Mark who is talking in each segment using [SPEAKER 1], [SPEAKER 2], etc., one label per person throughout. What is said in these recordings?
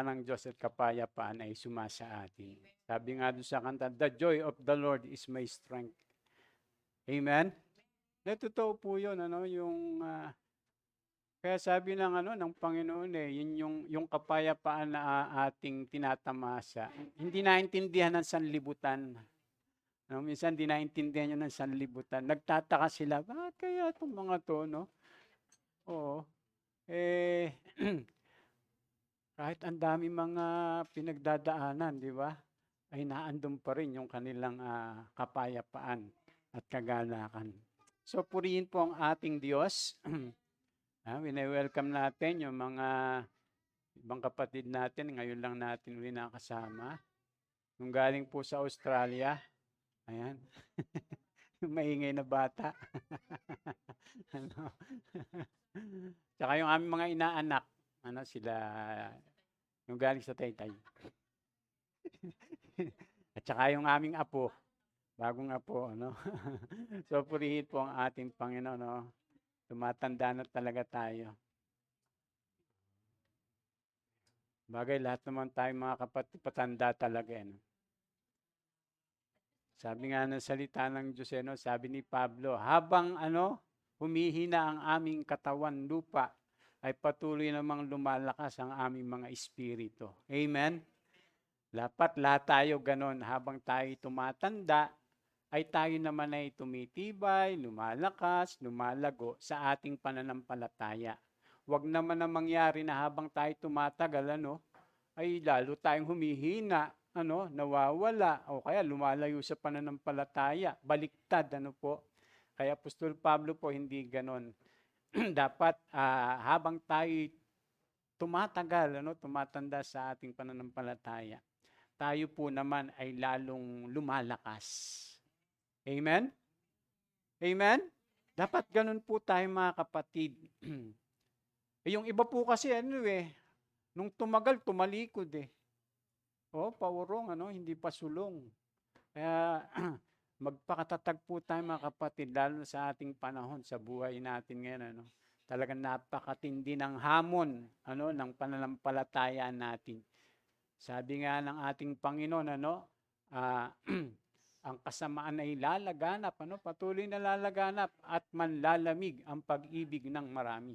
[SPEAKER 1] ng Diyos at kapayapaan ay sumasa atin. Sabi nga doon sa kanta, the joy of the Lord is my strength. Amen? Totoo po yun, kaya sabi ng Panginoon yun yung kapayapaan na ating tinatamasa. Hindi naintindihan ng sanlibutan. Minsan hindi naintindihan yun ng sanlibutan. Nagtataka sila, bakit kaya itong mga to, no? Oo. Kahit ang dami mga pinagdadaanan, di ba? Ay naandun pa rin yung kanilang kapayapaan at kagalakan. So purihin po ang ating Diyos. Wini-welcome natin yung mga ibang kapatid natin. Ngayon lang natin uli nakasama. Yung galing po sa Australia. Ayan. Yung maingay na bata. Tsaka yung aming mga inaanak. Sila, yung galing sa Taytay. At saka yung aming apo. Bagong apo, So, purihin po ang ating Panginoon, Tumatanda na talaga tayo. Bagay, lahat naman tayo mga kapatid, patanda talaga, Sabi nga ng salita ng Diyos, sabi ni Pablo, habang humihina ang aming katawan lupa, ay patuloy namang lumalakas ang aming mga espiritu. Amen? Dapat lahat tayo ganon, habang tayo tumatanda, ay tayo naman ay tumitibay, lumalakas, lumalago sa ating pananampalataya. Huwag naman na mangyari na habang tayo tumatagal, ay lalo tayong humihina, nawawala, o kaya lumalayo sa pananampalataya. Baliktad, po. Kaya Apostol Pablo po, hindi ganon. Dapat habang tayo tumatagal, tumatanda sa ating pananampalataya, tayo po naman ay lalong lumalakas. Amen? Amen? Dapat ganun po tayo mga kapatid. Yung iba po kasi nung tumagal, tumalikod paurong, hindi pa sulong. Kaya magpakatatag po tayo mga kapatid, lalo sa ating panahon, sa buhay natin ngayon, Talagang napakatindi ng hamon, ng pananampalatayaan natin. Sabi nga ng ating Panginoon, ang kasamaan ay lalaganap, patuloy na lalaganap at manlalamig ang pag-ibig ng marami.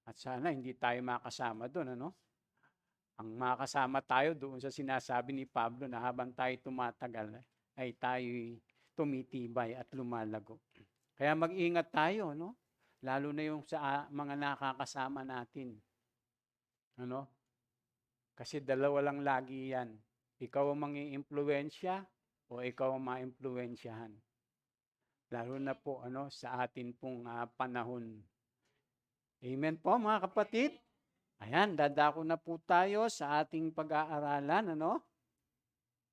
[SPEAKER 1] At sana hindi tayo makasama doon, Ang makasama tayo doon sa sinasabi ni Pablo na habang tayo tumatagal, ay tayo tumitibay at lumalago. Kaya mag-ingat tayo, Lalo na yung sa mga nakakasama natin. Kasi dalawa lang lagi yan. Ikaw ang mangi-impluwensya o ikaw ang ma-impluwensyahan. Lalo na po sa atin pong panahon. Amen po mga kapatid. Ayan, dadako na po tayo sa ating pag-aaralan.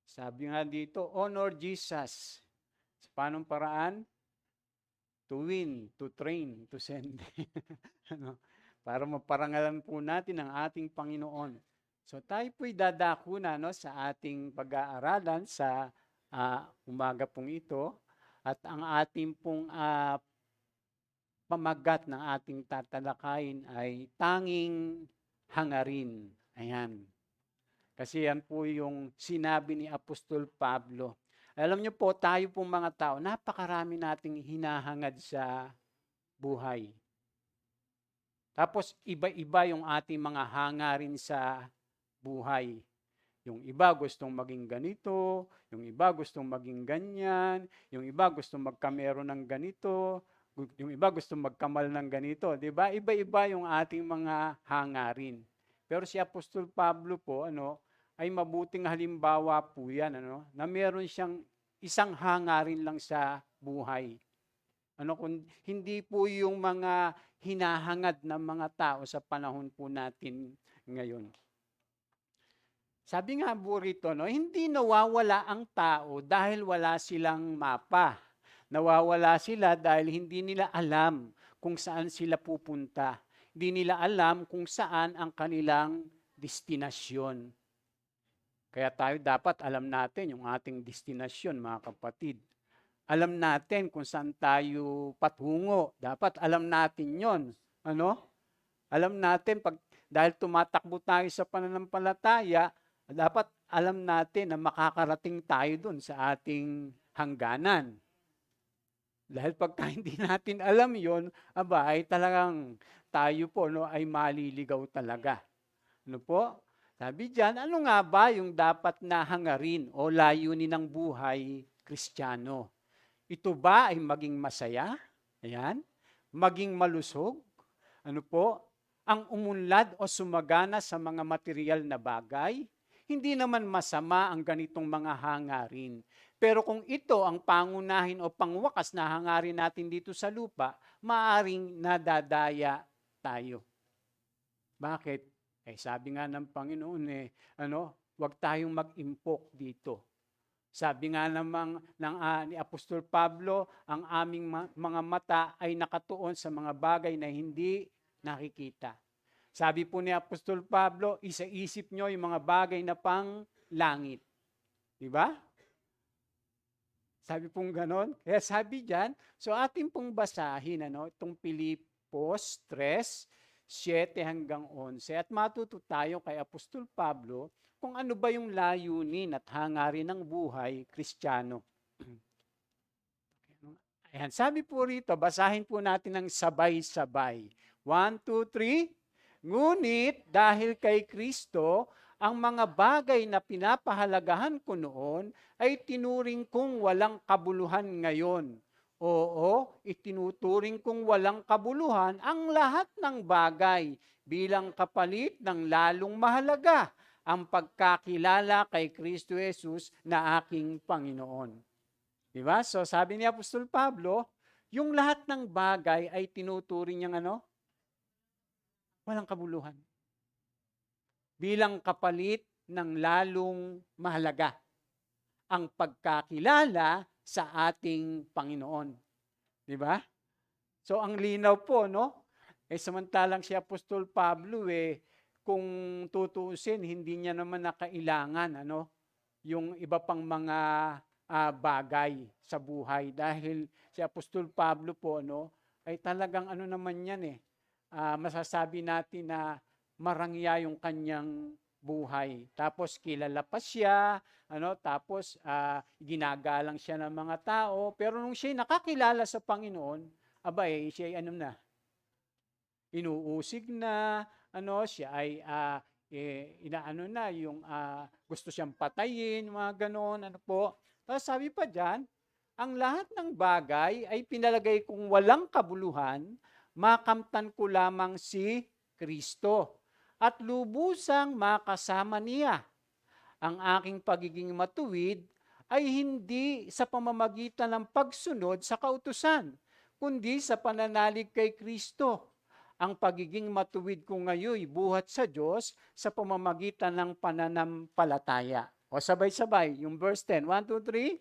[SPEAKER 1] Sabi nga dito, honor Jesus. Sa panong paraan? To win, to train, to send. Para maparangalan po natin ang ating Panginoon. So tayo po'y dadako na sa ating pag-aaralan sa umaga pong ito. At ang ating pong pamagat ng ating tatalakayin ay tanging hangarin. Ayan. Kasi yan po yung sinabi ni Apostol Pablo. Alam niyo po, tayo pong mga tao, napakarami nating hinahangad sa buhay. Tapos iba-iba yung ating mga hangarin sa buhay. Yung iba gustong maging ganito, yung iba gustong maging ganyan, yung iba gustong magkamero ng ganito, yung iba gustong magkamal ng ganito, 'di ba? Iba-iba yung ating mga hangarin. Pero si Apostol Pablo po, ay mabuting halimbawa po 'yan, na meron siyang isang hangarin lang sa buhay. Kung hindi po yung mga hinahangad ng mga tao sa panahon po natin ngayon. Sabi nga po rito, hindi nawawala ang tao dahil wala silang mapa. Nawawala sila dahil hindi nila alam kung saan sila pupunta. Hindi nila alam kung saan ang kanilang destinasyon. Kaya tayo dapat alam natin yung ating destinasyon, mga kapatid. Alam natin kung saan tayo patungo. Dapat alam natin yon. Alam natin pag dahil tumatakbo tayo sa pananampalataya, dapat alam natin na makakarating tayo dun sa ating hangganan. Dahil pagka hindi natin alam yon, ay talagang tayo po ay maliligaw talaga. Ano po? Sabi diyan, ano nga ba yung dapat na hangarin o layunin ng buhay Kristiyano? Ito ba ay maging masaya? Ayan. Maging malusog? Ano po? Ang umunlad o sumagana sa mga material na bagay? Hindi naman masama ang ganitong mga hangarin. Pero kung ito ang pangunahin o pangwakas na hangarin natin dito sa lupa, maaring nadadaya tayo. Bakit? Sabi nga ng Panginoon huwag tayong mag-impok dito. Sabi nga namang ni Apostol Pablo, ang aming mga mata ay nakatuon sa mga bagay na hindi nakikita. Sabi po ni Apostol Pablo, isa-isip nyo yung mga bagay na pang langit. Di ba? Sabi pong ganon. Kaya sabi dyan, so atin pong basahin itong Pilipos 3:7 hanggang 11 at matuto tayo kay Apostol Pablo kung ano ba yung layunin at hangarin ng buhay Kristiyano. Ayan, sabi po rito, basahin po natin ng sabay-sabay. 1, 2, 3. Ngunit dahil kay Kristo, ang mga bagay na pinapahalagahan ko noon ay tinuring kong walang kabuluhan ngayon. Oo, itinuturing kong walang kabuluhan ang lahat ng bagay bilang kapalit ng lalong mahalaga ang pagkakilala kay Kristo Jesus na aking Panginoon. Diba? So sabi ni Apostol Pablo, yung lahat ng bagay ay tinuturing niyang walang kabuluhan. Bilang kapalit ng lalong mahalaga ang pagkakilala sa ating Panginoon. Di ba? So ang linaw po, samantalang si Apostol Pablo, kung tutuusin, hindi niya naman nakailangan, yung iba pang mga bagay sa buhay. Dahil si Apostol Pablo po, ay talagang naman yan masasabi natin na marangya yung kanyang buhay. Tapos kilala pa siya, tapos ginagalang siya ng mga tao, pero nung siya nakakilala sa Panginoon, siya inuusig na, siya ay yung gusto siyang patayin, mga ganon, Tapos sabi pa diyan, ang lahat ng bagay ay pinalagay kong walang kabuluhan, makamtan ko lamang si Kristo at lubusang makasama niya. Ang aking pagiging matuwid ay hindi sa pamamagitan ng pagsunod sa kautusan, kundi sa pananalig kay Kristo. Ang pagiging matuwid ko ngayon buhat sa Diyos sa pamamagitan ng pananampalataya. O sabay-sabay, yung verse 10, 1, 2, 3.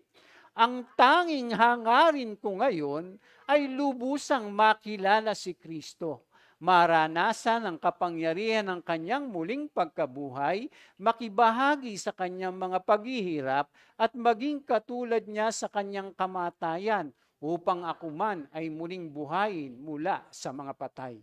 [SPEAKER 1] Ang tanging hangarin ko ngayon ay lubusang makilala si Kristo, maranasan ang kapangyarihan ng kanyang muling pagkabuhay, makibahagi sa kanyang mga paghihirap at maging katulad niya sa kanyang kamatayan upang ako man ay muling buhayin mula sa mga patay.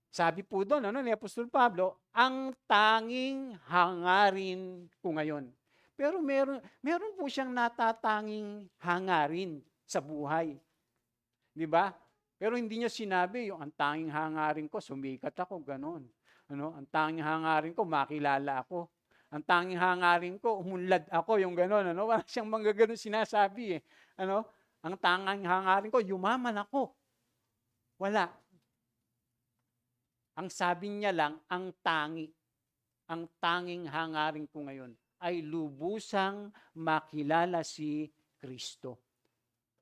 [SPEAKER 1] Sabi po doon ni Apostol Pablo, ang tanging hangarin ko ngayon. Pero meron po siyang natatanging hangarin sa buhay. Di ba? Pero hindi niya sinabi yung ang tanging hangarin ko, sumikat ako, ganon. Ang tanging hangarin ko, makilala ako. Ang tanging hangarin ko, umunlad ako, yung ganon. Wala siyang mga ganon sinasabi. Ang tanging hangarin ko, yumaman ako. Wala. Ang sabi niya lang, ang tanging hangarin ko ngayon ay lubusang makilala si Kristo.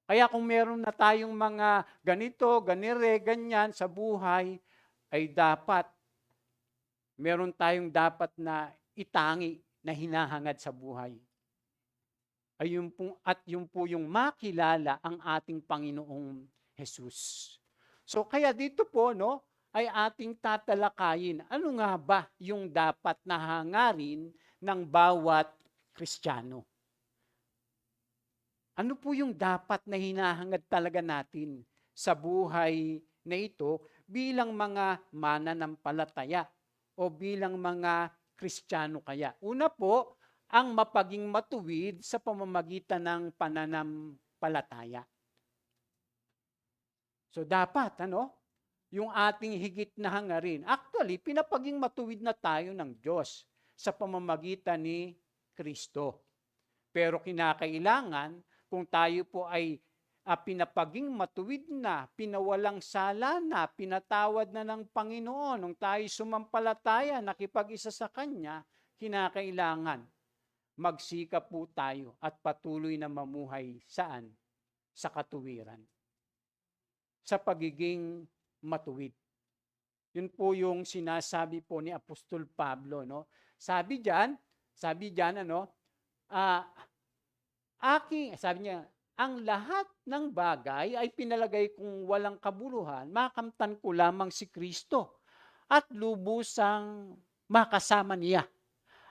[SPEAKER 1] Kaya kung meron na tayong mga ganito, ganyan sa buhay, ay meron tayong dapat na itangi na hinahangad sa buhay. Ayun po yung makilala ang ating Panginoong Jesus. So kaya dito po, ay ating tatalakayin. Ano nga ba yung dapat na hangarin ng bawat Kristiyano? Ano po yung dapat na hinahangad talaga natin sa buhay na ito bilang mga mananampalataya o bilang mga Kristiyano kaya? Una po, ang mapaging matuwid sa pamamagitan ng pananampalataya. So dapat, yung ating higit na hangarin. Actually, pinapaging matuwid na tayo ng Diyos sa pamamagitan ni Kristo. Pero kinakailangan, kung tayo po ay pinapaging matuwid na, pinawalang sala na, pinatawad na ng Panginoon, nung tayo sumampalataya, nakipag-isa sa Kanya, kinakailangan magsikap po tayo at patuloy na mamuhay saan? Sa katuwiran. Sa pagiging matuwid. Yun po yung sinasabi po ni Apostol Pablo, no? Sabi diyan, sabi niya, ang lahat ng bagay ay pinalagay kong walang kabuluhan, makamtan ko lamang si Kristo at lubusang makasama niya.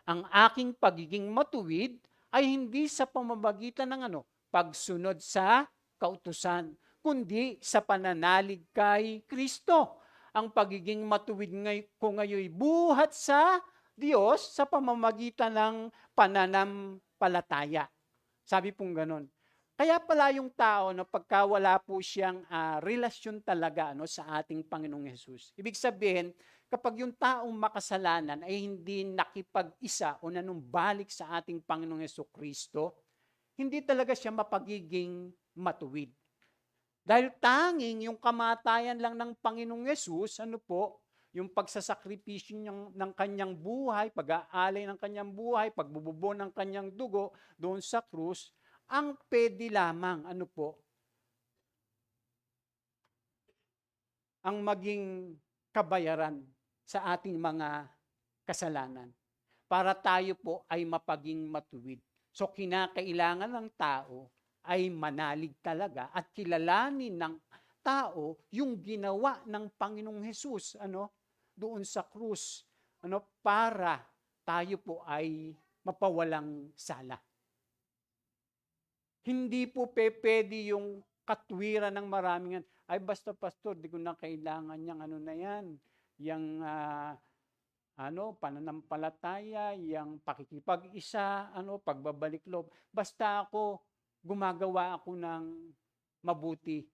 [SPEAKER 1] Ang aking pagiging matuwid ay hindi sa pamamagitan ng pagsunod sa kautusan, kundi sa pananalig kay Kristo. Ang pagiging matuwid ko ngayon buhat sa Diyos sa pamamagitan ng pananampalataya. Sabi pong ganon. Kaya pala yung tao, pagka wala po siyang relasyon talaga sa ating Panginoong Hesus. Ibig sabihin, kapag yung taong makasalanan ay hindi nakipag-isa o nanumbalik sa ating Panginoong Hesukristo, hindi talaga siya mapagiging matuwid. Dahil tanging yung kamatayan lang ng Panginoong Hesus, yung pagsasakripisyo ng kanyang buhay, pag-aalay ng kanyang buhay, pagbububo ng kanyang dugo doon sa krus, ang pwede lamang, ang maging kabayaran sa ating mga kasalanan para tayo po ay mapaging matuwid. So kinakailangan ng tao ay manalig talaga at kilalanin ng tao yung ginawa ng Panginoong Hesus doon sa krus para tayo po ay mapawalang sala. Hindi po pwede yung katwiran ng maraming ay basta pastor, di ko na kailangan yang na yan. Yang pananampalataya, yang pakikipag-isa, pagbabalik loob. Basta ako, gumagawa ako ng mabuti.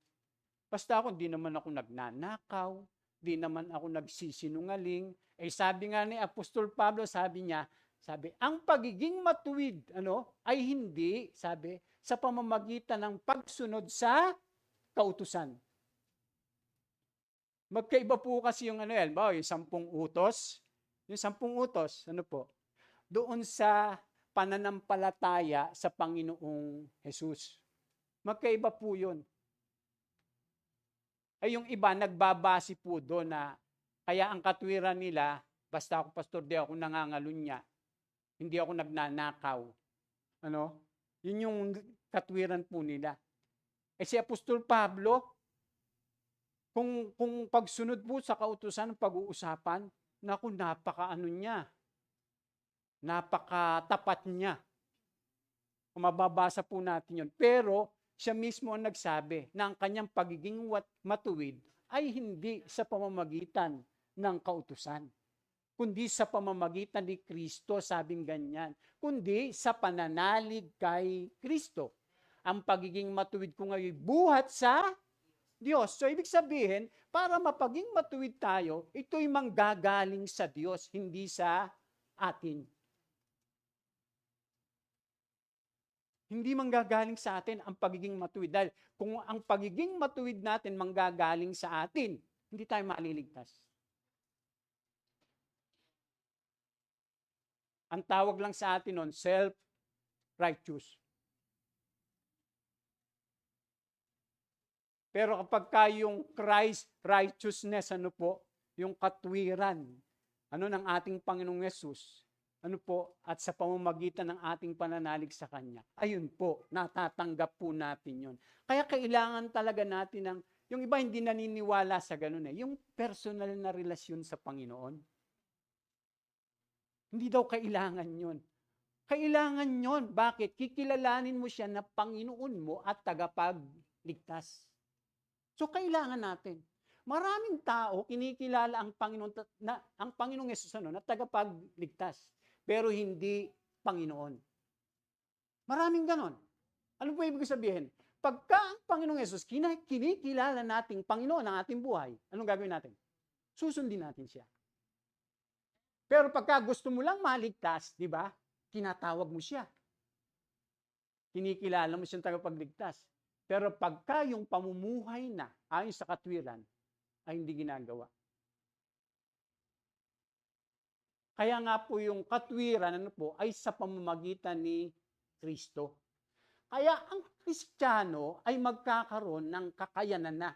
[SPEAKER 1] Basta ako, di naman ako nagnanakaw, di naman ako nagsisinungaling. Sabi nga ni Apostol Pablo, sabi, ang pagiging matuwid, ay hindi, sa pamamagitan ng pagsunod sa kautusan. Magkaiba po kasi yung yung 10 utos. Yung 10 utos, doon sa pananampalataya sa Panginoong Hesus. Magkaiba po yun. Ay yung iba, nagbabase po doon na, kaya ang katwiran nila, basta ako pastor, di ako nangangalunya. Hindi ako nagnanakaw. Yun yung katwiran po nila. Si Apostol Pablo, kung pagsunod po sa kautusan ng pag-uusapan, napakatapat niya. Kung mababasa po natin yun. Pero, siya mismo ang nagsabi na ang kanyang pagiging matuwid ay hindi sa pamamagitan ng kautusan, kundi sa pamamagitan ni Kristo, sabing ganyan, kundi sa pananalig kay Kristo. Ang pagiging matuwid ko ngayon buhat sa Diyos. So, ibig sabihin, para mapaging matuwid tayo, ito'y manggagaling sa Diyos, hindi sa atin. Hindi manggagaling sa atin ang pagiging matuwid. Dahil kung ang pagiging matuwid natin manggagaling sa atin, hindi tayo maliligtas. Ang tawag lang sa atin nun, self-righteous. Pero kapag yung Christ righteousness, yung katwiran, ng ating Panginoong Yesus, at sa pamamagitan ng ating pananalig sa Kanya, ayun po, natatanggap po natin yun. Kaya kailangan talaga natin yung iba hindi naniniwala sa ganun yung personal na relasyon sa Panginoon. Hindi daw kailangan yun. Kailangan yun. Bakit? Kikilalanin mo siya na Panginoon mo at tagapagligtas. So, kailangan natin. Maraming tao kinikilala ang Panginoon ang Panginoong Hesus na tagapagligtas, pero hindi Panginoon. Maraming ganon. Ano po ibig sabihin? Pagka ang Panginoong Hesus kinikilala nating Panginoon ng ating buhay, anong gagawin natin? Susundin natin siya. Pero pagka gusto mo lang maligtas, di ba? Tinatawag mo siya. Kinikilala mo siyang tagapagligtas. Pero pagka yung pamumuhay na ayon sa katwiran, ay hindi ginagawa. Kaya nga po yung katwiran ay sa pamamagitan ni Kristo. Kaya ang Kristiyano ay magkakaroon ng kakayanan na,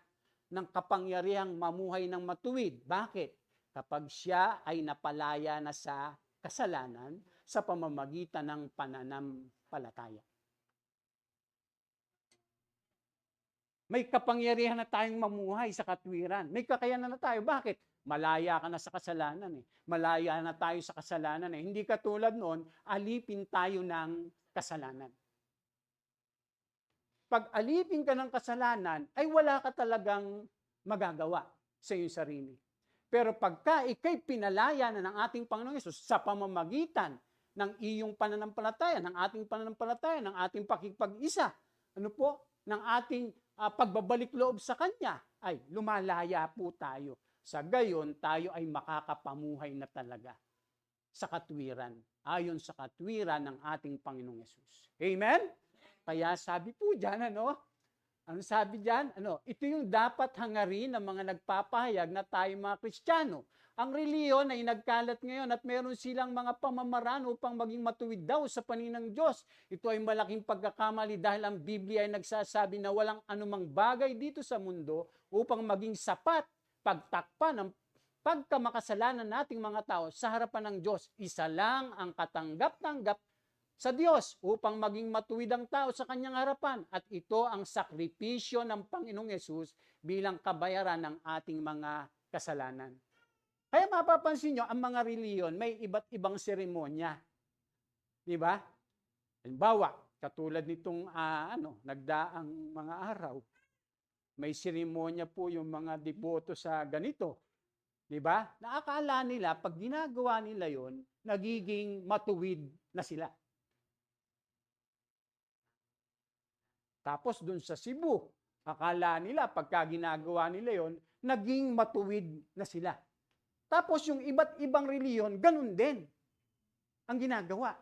[SPEAKER 1] ng kapangyarihang mamuhay ng matuwid. Bakit? Kapag siya ay napalaya na sa kasalanan sa pamamagitan ng pananampalataya. May kapangyarihan na tayong mamuhay sa katwiran. May kakayanan na tayo. Bakit? Malaya ka na sa kasalanan. Malaya na tayo sa kasalanan. Hindi katulad noon, alipin tayo ng kasalanan. Pag alipin ka ng kasalanan, ay wala ka talagang magagawa sa iyong sarili. Pero pagka ikay pinalaya na ng ating Panginoong Hesus sa pamamagitan ng iyong pananampalataya, ng ating pananampalataya, ng ating pakikipag-isa, ng ating pagbabalik loob sa Kanya, ay lumalaya po tayo. Sa gayon, tayo ay makakapamuhay na talaga sa katwiran, ayon sa katwiran ng ating Panginoong Hesus. Amen? Kaya sabi po dyan, ano sabi dyan? Ito yung dapat hangarin ng mga nagpapahayag na tayo mga Kristiyano. Ang reliyon ay nagkalat ngayon at meron silang mga pamamaraan upang maging matuwid daw sa paningin ng Diyos. Ito ay malaking pagkakamali dahil ang Biblia ay nagsasabi na walang anumang bagay dito sa mundo upang maging sapat pagtakpan ng pagkamakasalanan nating mga tao sa harapan ng Diyos. Isa lang ang katanggap-tanggap sa Diyos upang maging matuwid ang tao sa kanyang harapan. At ito ang sakripisyo ng Panginoong Hesus bilang kabayaran ng ating mga kasalanan. Kaya mapapansin nyo, ang mga reliyon may iba't ibang seremonya. Di ba? Halimbawa, katulad nitong nagdaang mga araw, may seremonya po yung mga deboto sa ganito. Di ba? Naakala nila, pag ginagawa nila yon, nagiging matuwid na sila. Tapos dun sa Cebu, akala nila pagka ginagawa nila yon, naging matuwid na sila. Tapos yung iba't ibang reliyon, ganun din ang ginagawa.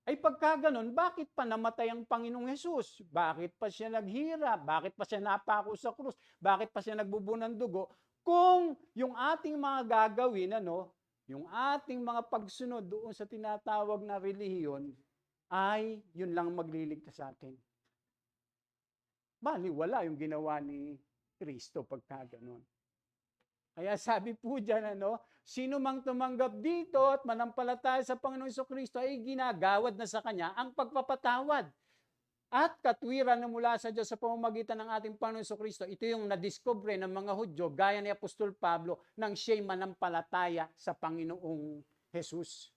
[SPEAKER 1] Ay pagka ganun, bakit pa namatay ang Panginoong Hesus? Bakit pa siya naghirap? Bakit pa siya napako sa krus? Bakit pa siya nagbubuo ng dugo? Kung yung ating mga gagawin, yung ating mga pagsunod doon sa tinatawag na relihiyon, ay yun lang magliligtas sa atin. Bali, wala yung ginawa ni Kristo pagka ganun. Kaya sabi po dyan, sino mang tumanggap dito at manampalataya sa Panginoong Jesucristo ay ginagawad na sa Kanya ang pagpapatawad. At katwiran na mula sa Diyos sa pamamagitan ng ating Panginoong Jesucristo. Ito yung nadiskubre ng mga Hudyo, gaya ni Apostol Pablo, nang siya'y manampalataya sa Panginoong Jesus.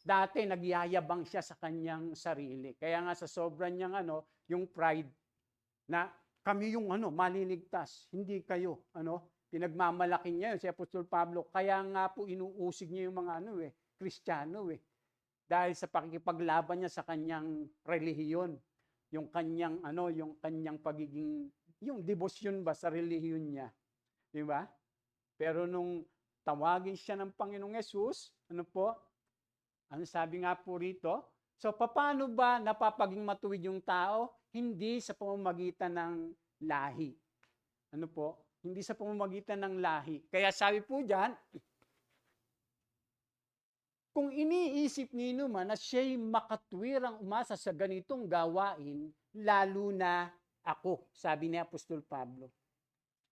[SPEAKER 1] Dati nagyayabang siya sa kanyang sarili. Kaya nga sa sobrang niyang yung pride na kami yung maliligtas, hindi kayo. Pinagmamalaki niya yun si Apostol Pablo. Kaya nga po inuusig niya yung mga Kristiyano Dahil sa pakikipaglaban niya sa kanyang relihiyon, yung kanyang yung kanyang pagiging yung debosyon ba sa relihiyon niya. Di ba? Pero nung tawagin siya ng Panginoong Hesus, ano sabi nga po rito? So, paano ba napapaging matuwid yung tao? Hindi sa pamamagitan ng lahi. Hindi sa pamamagitan ng lahi. Kaya sabi po dyan, kung iniisip nino man na siya'y makatwirang umasa sa ganitong gawain, lalo na ako, sabi ni Apostol Pablo.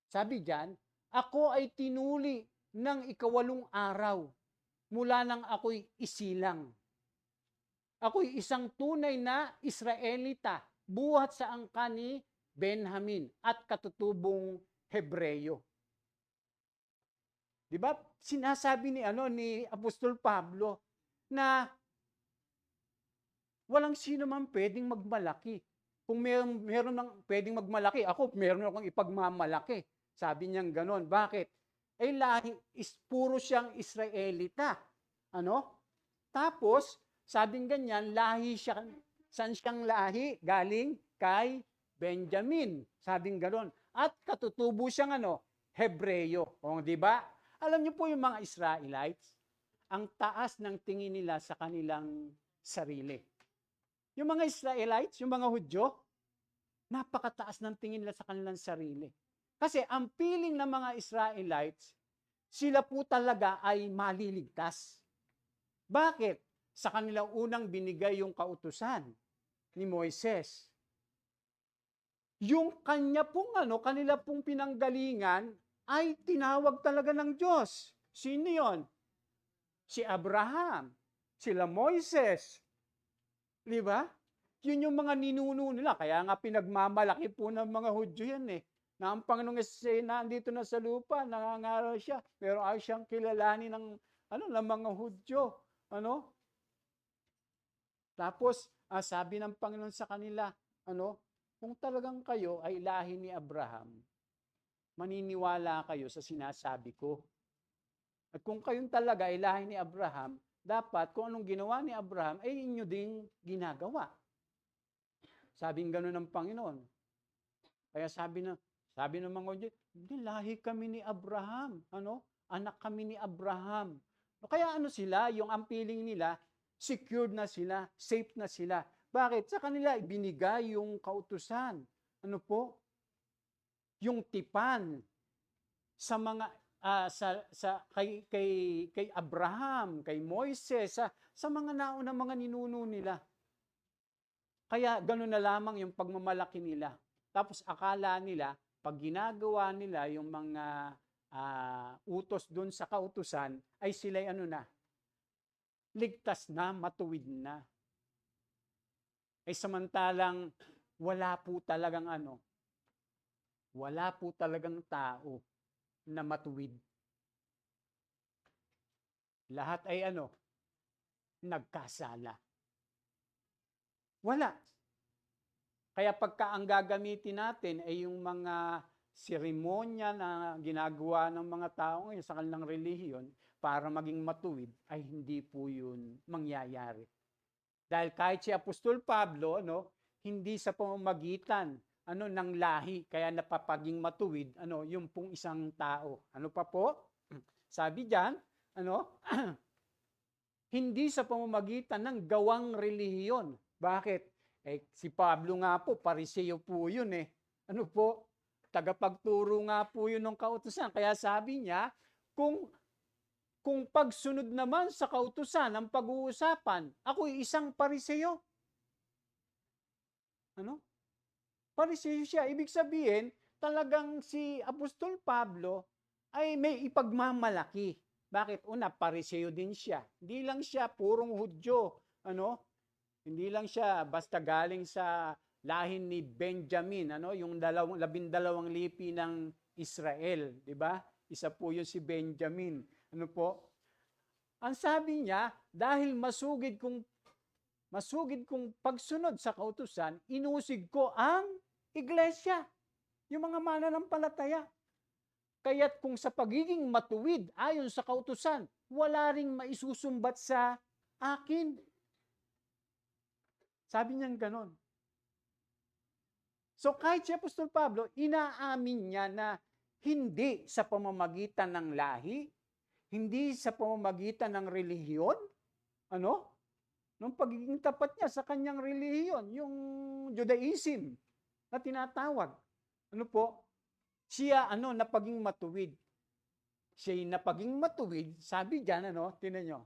[SPEAKER 1] Sabi dyan, ako ay tinuli ng 8 araw mula nang ako'y isilang. Ako'y isang tunay na Israelita, buhat sa angka ni Benjamin at katutubong Hebreyo. Di ba? Sinasabi ni Apostol Pablo na walang sino man pwedeng magmalaki Kung meron ng pwedeng magmalaki, ako meron akong ipagmamalaki. Sabi niya ganon. Bakit? Eh puro siyang Israelita. Ano? Tapos, sabing ganyan, lahi siya. Saan siyang lahi? Galing kay Benjamin. Sabing ganon. At katutubo siyang Hebreyo. O, di ba? Alam niyo po yung mga Israelites, ang taas ng tingin nila sa kanilang sarili. Yung mga Israelites, yung mga Hudyo, napakataas ng tingin nila sa kanilang sarili. Kasi ang feeling ng mga Israelites, sila po talaga ay maliligtas. Bakit? Sa kanilang unang binigay yung kautusan ni Moises. Yung kanya pong kanila pong pinanggalingan ay tinawag talaga ng Diyos. Sino yon? Si Abraham, sila Moises. Di ba? Yun yung mga ninuno nila. Kaya nga pinagmamalaki po ng mga Hudyo yan na ang Panginoong Yesus nandito na sa lupa, nangangaral siya, pero ay siyang kilalanin ng mga Hudyo. Tapos, sabi ng Panginoon sa kanila, kung talagang kayo ay lahi ni Abraham, maniniwala kayo sa sinasabi ko. At kung kayong talaga ay lahi ni Abraham, dapat kung anong ginawa ni Abraham, ay inyo ding ginagawa. Sabing gano'n ng Panginoon. Kaya sabi ng mga Hudyo, lahi kami ni Abraham. Anak kami ni Abraham. Kaya sila, yung ang feeling nila, secured na sila, safe na sila. Bakit? Sa kanila ibinigay yung kautusan. Yung tipan sa mga kay Abraham, kay Moises, sa mga naunang mga ninuno nila. Kaya gano'n na lamang yung pagmamalaki nila. Tapos akala nila, pag ginagawa nila yung mga utos doon sa kautusan, ay sila'y ligtas na, matuwid na. Ay samantalang wala po talagang tao na matuwid. Lahat ay nagkasala. Wala. Kaya pagka ang gagamitin natin ay yung mga seremonya na ginagawa ng mga tao ngayon sa kanilang relihiyon para maging matuwid, ay hindi po yun mangyayari. Dahil kahit si Apostol Pablo, hindi sa pamamagitan ng lahi, kaya napapaging matuwid, yung pong isang tao. Ano pa po? Sabi diyan, hindi sa pamamagitan ng gawang relihiyon. Bakit? Si Pablo nga po, Pariseo po yun tagapagturo nga po yun ng kautusan. Kaya sabi niya, kung pagsunod naman sa kautusan ang pag-uusapan, ako'y isang Pariseo. Pariseo siya. Ibig sabihin, talagang si Apostol Pablo ay may ipagmamalaki. Bakit? Una, Pariseo din siya. Hindi lang siya purong Hudyo. Hindi lang siya basta galing sa lahi ni Benjamin, yung 12 lipi ng Israel, di ba? Isa po yun si Benjamin. Ang sabi niya, dahil masugid kong pagsunod sa kautusan, inusig ko ang iglesia, yung mga mananampalataya. Kaya't kung sa pagiging matuwid ayon sa kautusan, wala ring maisusumbat sa akin. Sabi niya ganon. So kahit si Apostol Pablo, inaamin niya na hindi sa pamamagitan ng lahi, hindi sa pamamagitan ng relihiyon, nung pagiging tapat niya sa kanyang relihiyon, yung Judaism na tinatawag. Siya napaging matuwid. Siya'y napaging matuwid, sabi diyan, tinan nyo,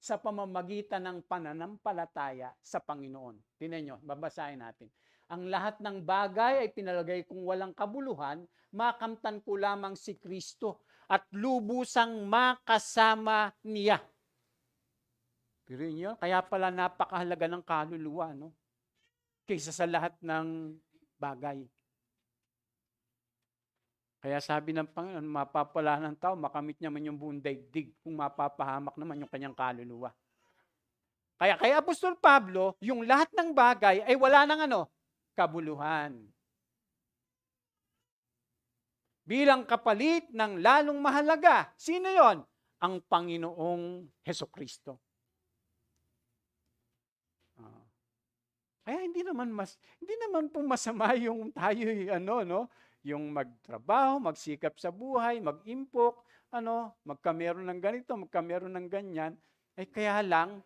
[SPEAKER 1] sa pamamagitan ng pananampalataya sa Panginoon. Tinan nyo, babasahin natin. Ang lahat ng bagay ay pinalagay kong walang kabuluhan, makamtan ko lamang si Kristo at lubusang makasama niya. Pero yun, kaya pala napakahalaga ng kaluluwa, kaysa sa lahat ng bagay. Kaya sabi ng Panginoon, mapapala ng tao, makamit niya man yung buong daigdig kung mapapahamak naman yung kanyang kaluluwa. Kaya kay Apostol Pablo, yung lahat ng bagay ay wala ng kabuluhan. Bilang kapalit ng lalong mahalaga. Sino yon? Ang Panginoong Hesukristo. Kaya hindi naman po masama yung tayo yung magtrabaho, magsikap sa buhay, mag-impok, magkameron ng ganito, magkameron ng ganyan. Kaya lang,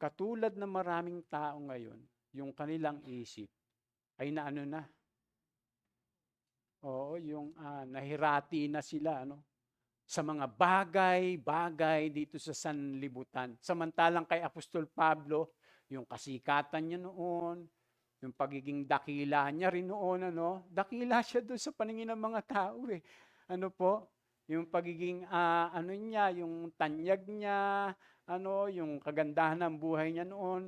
[SPEAKER 1] katulad ng maraming tao ngayon, yung kanilang isip ay nahirati na sila, sa mga bagay dito sa sanlibutan. Samantalang kay Apostol Pablo, yung kasikatan niya noon, yung pagiging dakila niya rin noon, dakila siya doon sa paningin ng mga tao eh. Yung pagiging niya, yung tanyag niya, yung kagandahan ng buhay niya noon,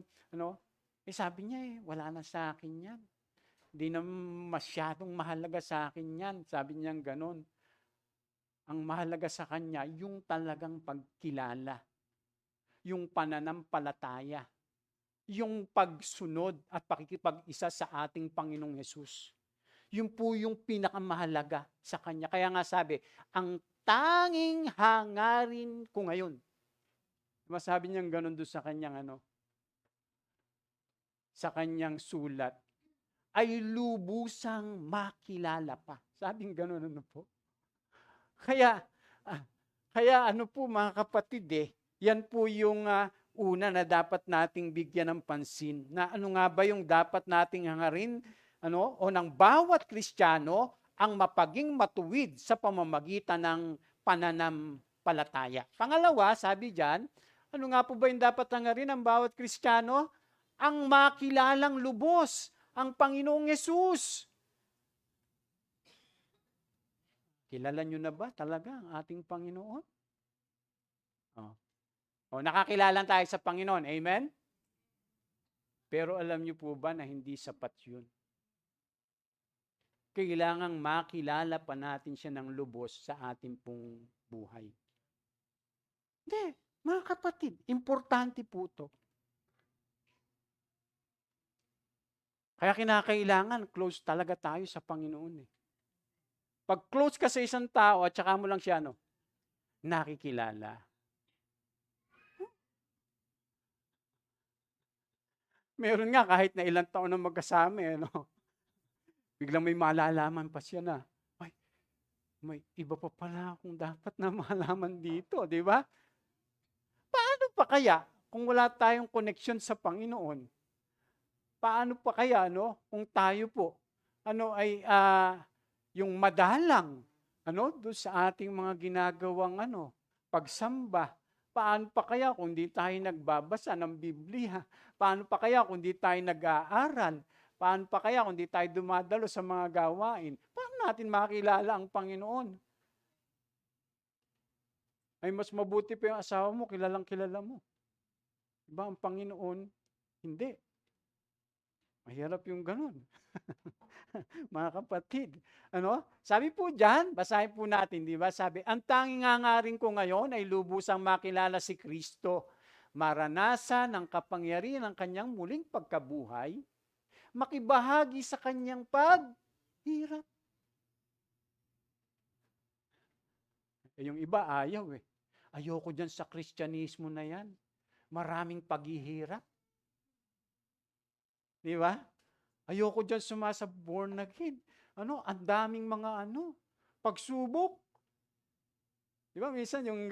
[SPEAKER 1] sabi niya wala na sa akin yan. Hindi na masyadong mahalaga sa akin yan. Sabi niya ganon. Ang mahalaga sa kanya, yung talagang pagkilala, yung pananampalataya, yung pagsunod at pakikipag-isa sa ating Panginoong Hesus. Yun po yung pinakamahalaga sa kanya. Kaya nga sabi, ang tanging hangarin ko ngayon. Masabi niya ganon doon sa kanyang sa kanyang sulat, ay lubusang makilala pa. Sabing gano'n po. Kaya po mga kapatid yan po yung una na dapat nating bigyan ng pansin. Na nga ba yung dapat nating hangarin o ng bawat Kristiyano ang mapaging matuwid sa pamamagitan ng pananampalataya. Pangalawa, sabi diyan, nga po ba yung dapat hangarin ng bawat Kristiyano? Ang makilalang lubos ang Panginoong Hesus. Kilala nyo na ba talaga ang ating Panginoon? Nakakilala tayo sa Panginoon. Amen? Pero alam nyo po ba na hindi sapat yun? Kailangang makilala pa natin siya ng lubos sa ating pong buhay. Hindi, mga kapatid, importante po ito. Kaya kinakailangan close talaga tayo sa Panginoon. Pag close ka sa isang tao at saka mo lang siya nakikilala. Meron nga kahit na ilang taon na magkasama, biglang may malalaman pa siya na, may iba pa pala akong dapat na malaman dito, di ba? Paano pa kaya kung wala tayong connection sa Panginoon? Paano pa kaya kung tayo po yung madalang doon sa ating mga ginagawang pagsamba? Paano pa kaya kung di tayo nagbabasa ng Biblia? Paano pa kaya kung di tayo nag-aaral? Paano pa kaya kung di tayo dumadalo sa mga gawain? Paano natin makilala ang Panginoon? Ay mas mabuti pa yung asawa mo, kilalang kilala mo. Diba ang Panginoon? Hindi. Mahirap yung ganun. Mga kapatid. Sabi po dyan, basahin po natin, di ba? Sabi, ang tanging hangarin ko ngayon ay lubusang makilala si Kristo, maranasan ang kapangyarihan ng kanyang muling pagkabuhay, makibahagi sa kanyang paghirap. Yung iba ayaw Ayoko dyan sa Kristyanismo na yan. Maraming paghihirap. Di ba? Ayoko dyan sumasa born again. Ang daming mga pagsubok. Di ba? Minsan yung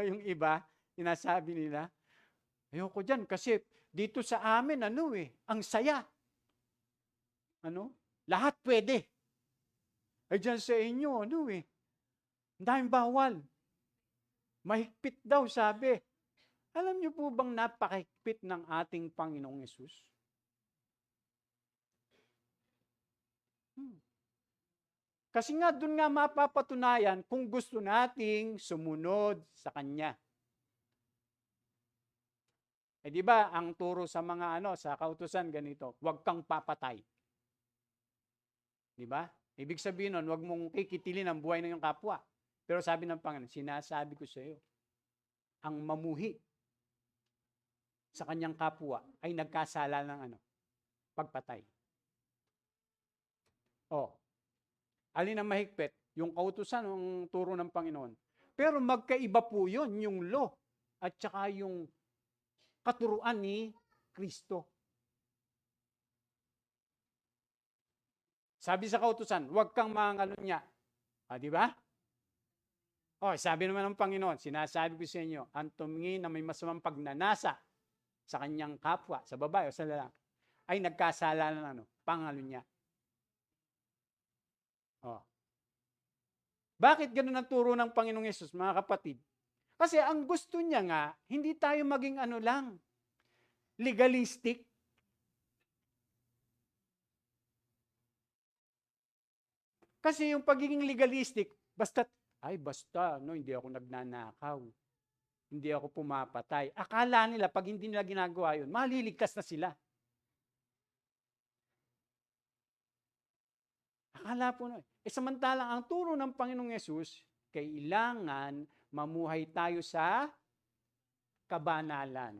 [SPEAKER 1] yung iba, sinasabi nila, ayoko dyan kasi dito sa amin, ang saya. Lahat pwede. Ay dyan sa inyo, ang daming bawal. Mahigpit daw, sabi. Alam niyo po bang napakahigpit ng ating Panginoong Hesus? Kasi nga doon nga mapapatunayan kung gusto nating sumunod sa Kanya. Di ba, ang turo sa mga sa kautusan ganito, huwag kang papatay. Di ba? Ibig sabihin nun, huwag mong kikitilin ang buhay ng iyong kapwa. Pero sabi ng Panginoon, sinasabi ko sa iyo, ang mamuhi sa kanyang kapwa ay nagkasala ng pagpatay. O, alin ang mahigpit? Yung kautusan, yung turo ng Panginoon. Pero magkaiba po yun, yung law at saka yung katuruan ni Kristo. Sabi sa kautusan, huwag kang mangalunya. Di ba? Sabi naman ng Panginoon, sinasabi ko sa inyo, ang tumingin na may masamang pagnanasa sa kanyang kapwa, sa babae o sa lalaki, ay nagkasala ng pangalunya. Bakit ganun ang turo ng Panginoong Yesus, mga kapatid? Kasi ang gusto niya nga, hindi tayo maging legalistic. Kasi yung pagiging legalistic, basta, hindi ako nagnanakaw. Hindi ako pumapatay. Akala nila, pag hindi nila ginagawa yun, maliligtas na sila. Akala po na. Samantalang ang turo ng Panginoong Yesus, kailangan mamuhay tayo sa kabanalan.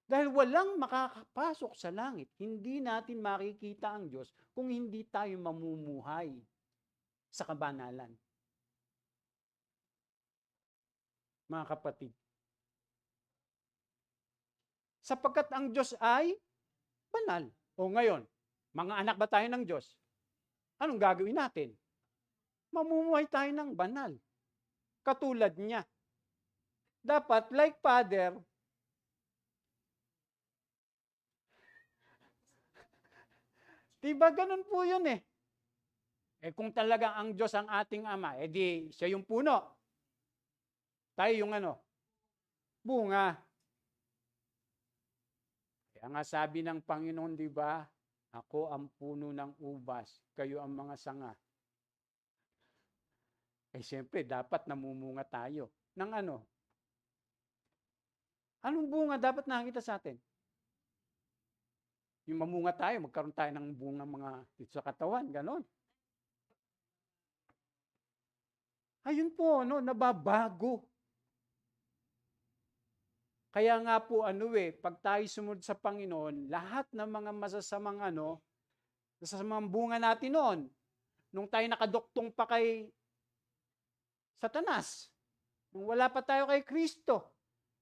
[SPEAKER 1] Dahil walang makakapasok sa langit, hindi natin makikita ang Diyos kung hindi tayo mamumuhay sa kabanalan. Mga kapatid. Sapagkat ang Diyos ay banal. Ngayon, mga anak ba tayo ng Diyos? Anong gagawin natin? Mamumuhay tayo ng banal. Katulad niya. Dapat, like Father, diba ganun po yun eh. Kung talagang ang Diyos ang ating Ama, di siya yung puno. Tayo yung bunga. Kaya nga sabi ng Panginoon, di ba? Ako ang puno ng ubas, kayo ang mga sanga. Siyempre, dapat namumunga tayo. Ng Anong bunga dapat nakikita sa atin? Yung mamunga tayo, magkaroon tayo ng bunga mga dito sa katawan, ganon. Ayun po, nababago. Kaya nga po, pag tayo sumunod sa Panginoon, lahat ng mga masasamang bunga natin noon, nung tayo nakaduktong pa kay Satanas, nung wala pa tayo kay Kristo,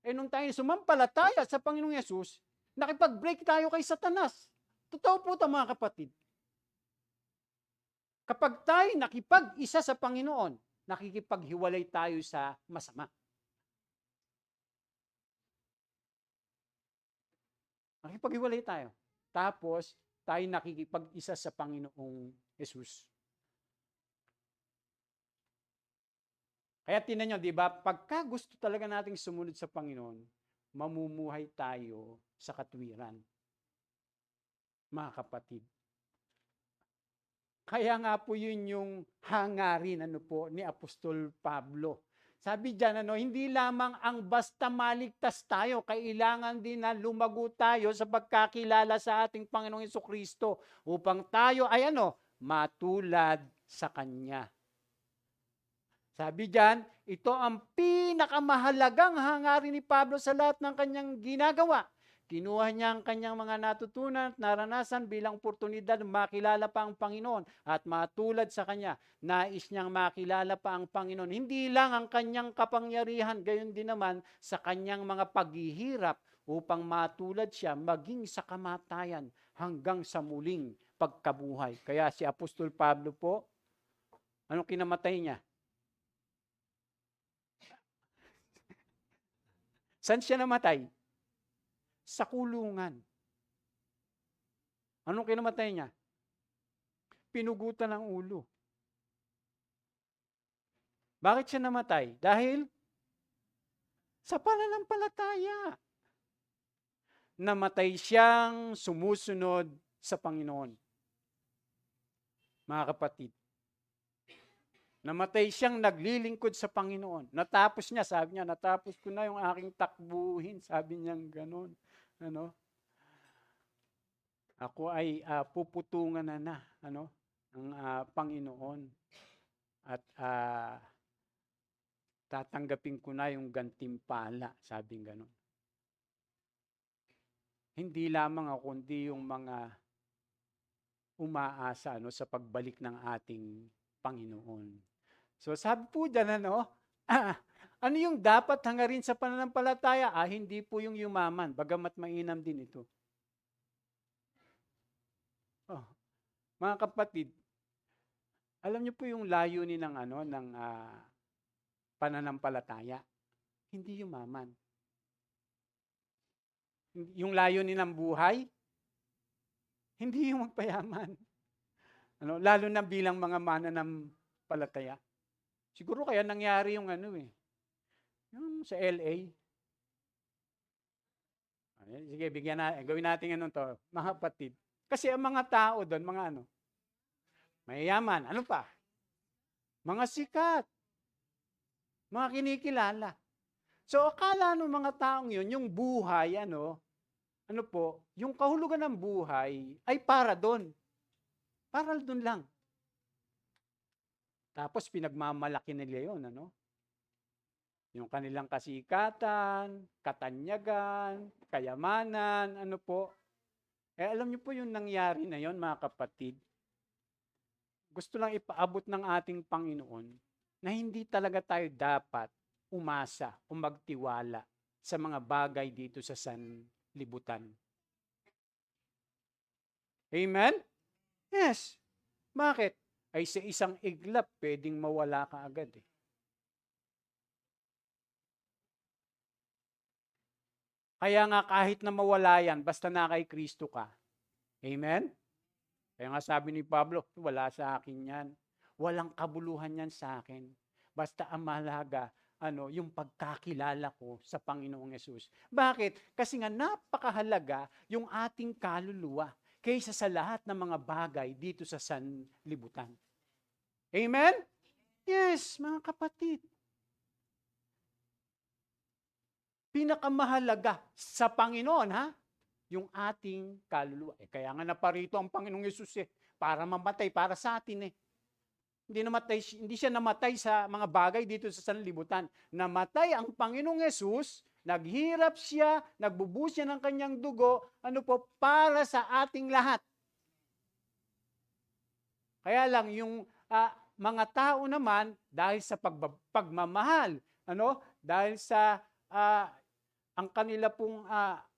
[SPEAKER 1] nung tayo sumampalataya sa Panginoong Yesus, nakipag-break tayo kay Satanas. Totoo po ito, mga kapatid. Kapag tayo nakipag-isa sa Panginoon, nakikipaghiwalay tayo sa masama. Nakipaghiwalay tayo. Tapos, tayo nakikipag-isa sa Panginoong Yesus. Kaya tinan nyo, di ba, pagka gusto talaga nating sumunod sa Panginoon, mamumuhay tayo sa katwiran. Mga kapatid. Kaya nga po yun yung hangarin ni Apostol Pablo. Sabi diyan, hindi lamang ang basta maligtas tayo, kailangan din na lumago tayo sa pagkakilala sa ating Panginoong Jesucristo upang tayo ay matulad sa Kanya. Sabi diyan, ito ang pinakamahalagang hangarin ni Pablo sa lahat ng kanyang ginagawa. Kinuha niya ang kanyang mga natutunan at naranasan bilang oportunidad makilala pa ang Panginoon at matulad sa Kanya. Nais niyang makilala pa ang Panginoon. Hindi lang ang kanyang kapangyarihan, gayon din naman sa kanyang mga paghihirap upang matulad siya maging sa kamatayan hanggang sa muling pagkabuhay. Kaya si Apostol Pablo po, anong kinamatay niya? Saan siya namatay? Sa kulungan. Anong kinamatay niya? Pinugutan ng ulo. Bakit siya namatay? Dahil sa pananampalataya. Namatay siyang sumusunod sa Panginoon. Mga kapatid. Namatay siyang naglilingkod sa Panginoon. Natapos niya, sabi niya, natapos ko na yung aking takbuhin. Sabi niya gano'n. Ako ay puputungan na ng Panginoon at tatanggapin ko na yung gantimpala, sabing gano'n. Hindi lamang ako, kundi yung mga umaasa sa pagbalik ng ating Panginoon. So sabi po diyan, ano yung dapat hangarin sa pananampalataya? Hindi po yung yumaman, bagamat mainam din ito. Oh, mga kapatid, alam niyo po yung layunin ng pananampalataya? Hindi yumaman. Yung layunin ng buhay, hindi yung magpayaman. Lalo na bilang mga mananampalataya. Siguro kaya nangyari yung yung sa LA. Sige, gawin natin to, mga kapatid. Kasi ang mga tao doon, mayayaman. Ano pa? Mga sikat. Mga kinikilala. So akala ng mga taong yun, yung buhay, yung kahulugan ng buhay ay para doon. Para doon lang. Tapos pinagmamalaki nila yun, yung kanilang kasikatan, katanyagan, kayamanan, alam niyo po yung nangyari na yon, mga kapatid. Gusto lang ipaabot ng ating Panginoon na hindi talaga tayo dapat umasa o magtiwala sa mga bagay dito sa sanlibutan. Amen? Yes. Bakit? Ay sa isang iglap, pwedeng mawala ka agad eh. Kaya nga kahit na mawala yan, basta na kay Kristo ka. Amen? Kaya nga sabi ni Pablo, wala sa akin yan. Walang kabuluhan yan sa akin. Basta ang mahalaga, yung pagkakilala ko sa Panginoong Yesus. Bakit? Kasi nga napakahalaga yung ating kaluluwa kaysa sa lahat ng mga bagay dito sa sanlibutan. Amen? Yes, mga kapatid. Pinakamahalaga sa Panginoon, yung ating kaluluwa. Kaya nga naparito ang Panginoong Yesus para mamatay para sa atin Hindi siya namatay sa mga bagay dito sa sanlibutan. Namatay ang Panginoong Yesus, naghirap siya, nagbubuhos siya ng kanyang dugo, para sa ating lahat. Kaya lang yung mga tao naman dahil sa pagmamahal, dahil sa ang kanila pong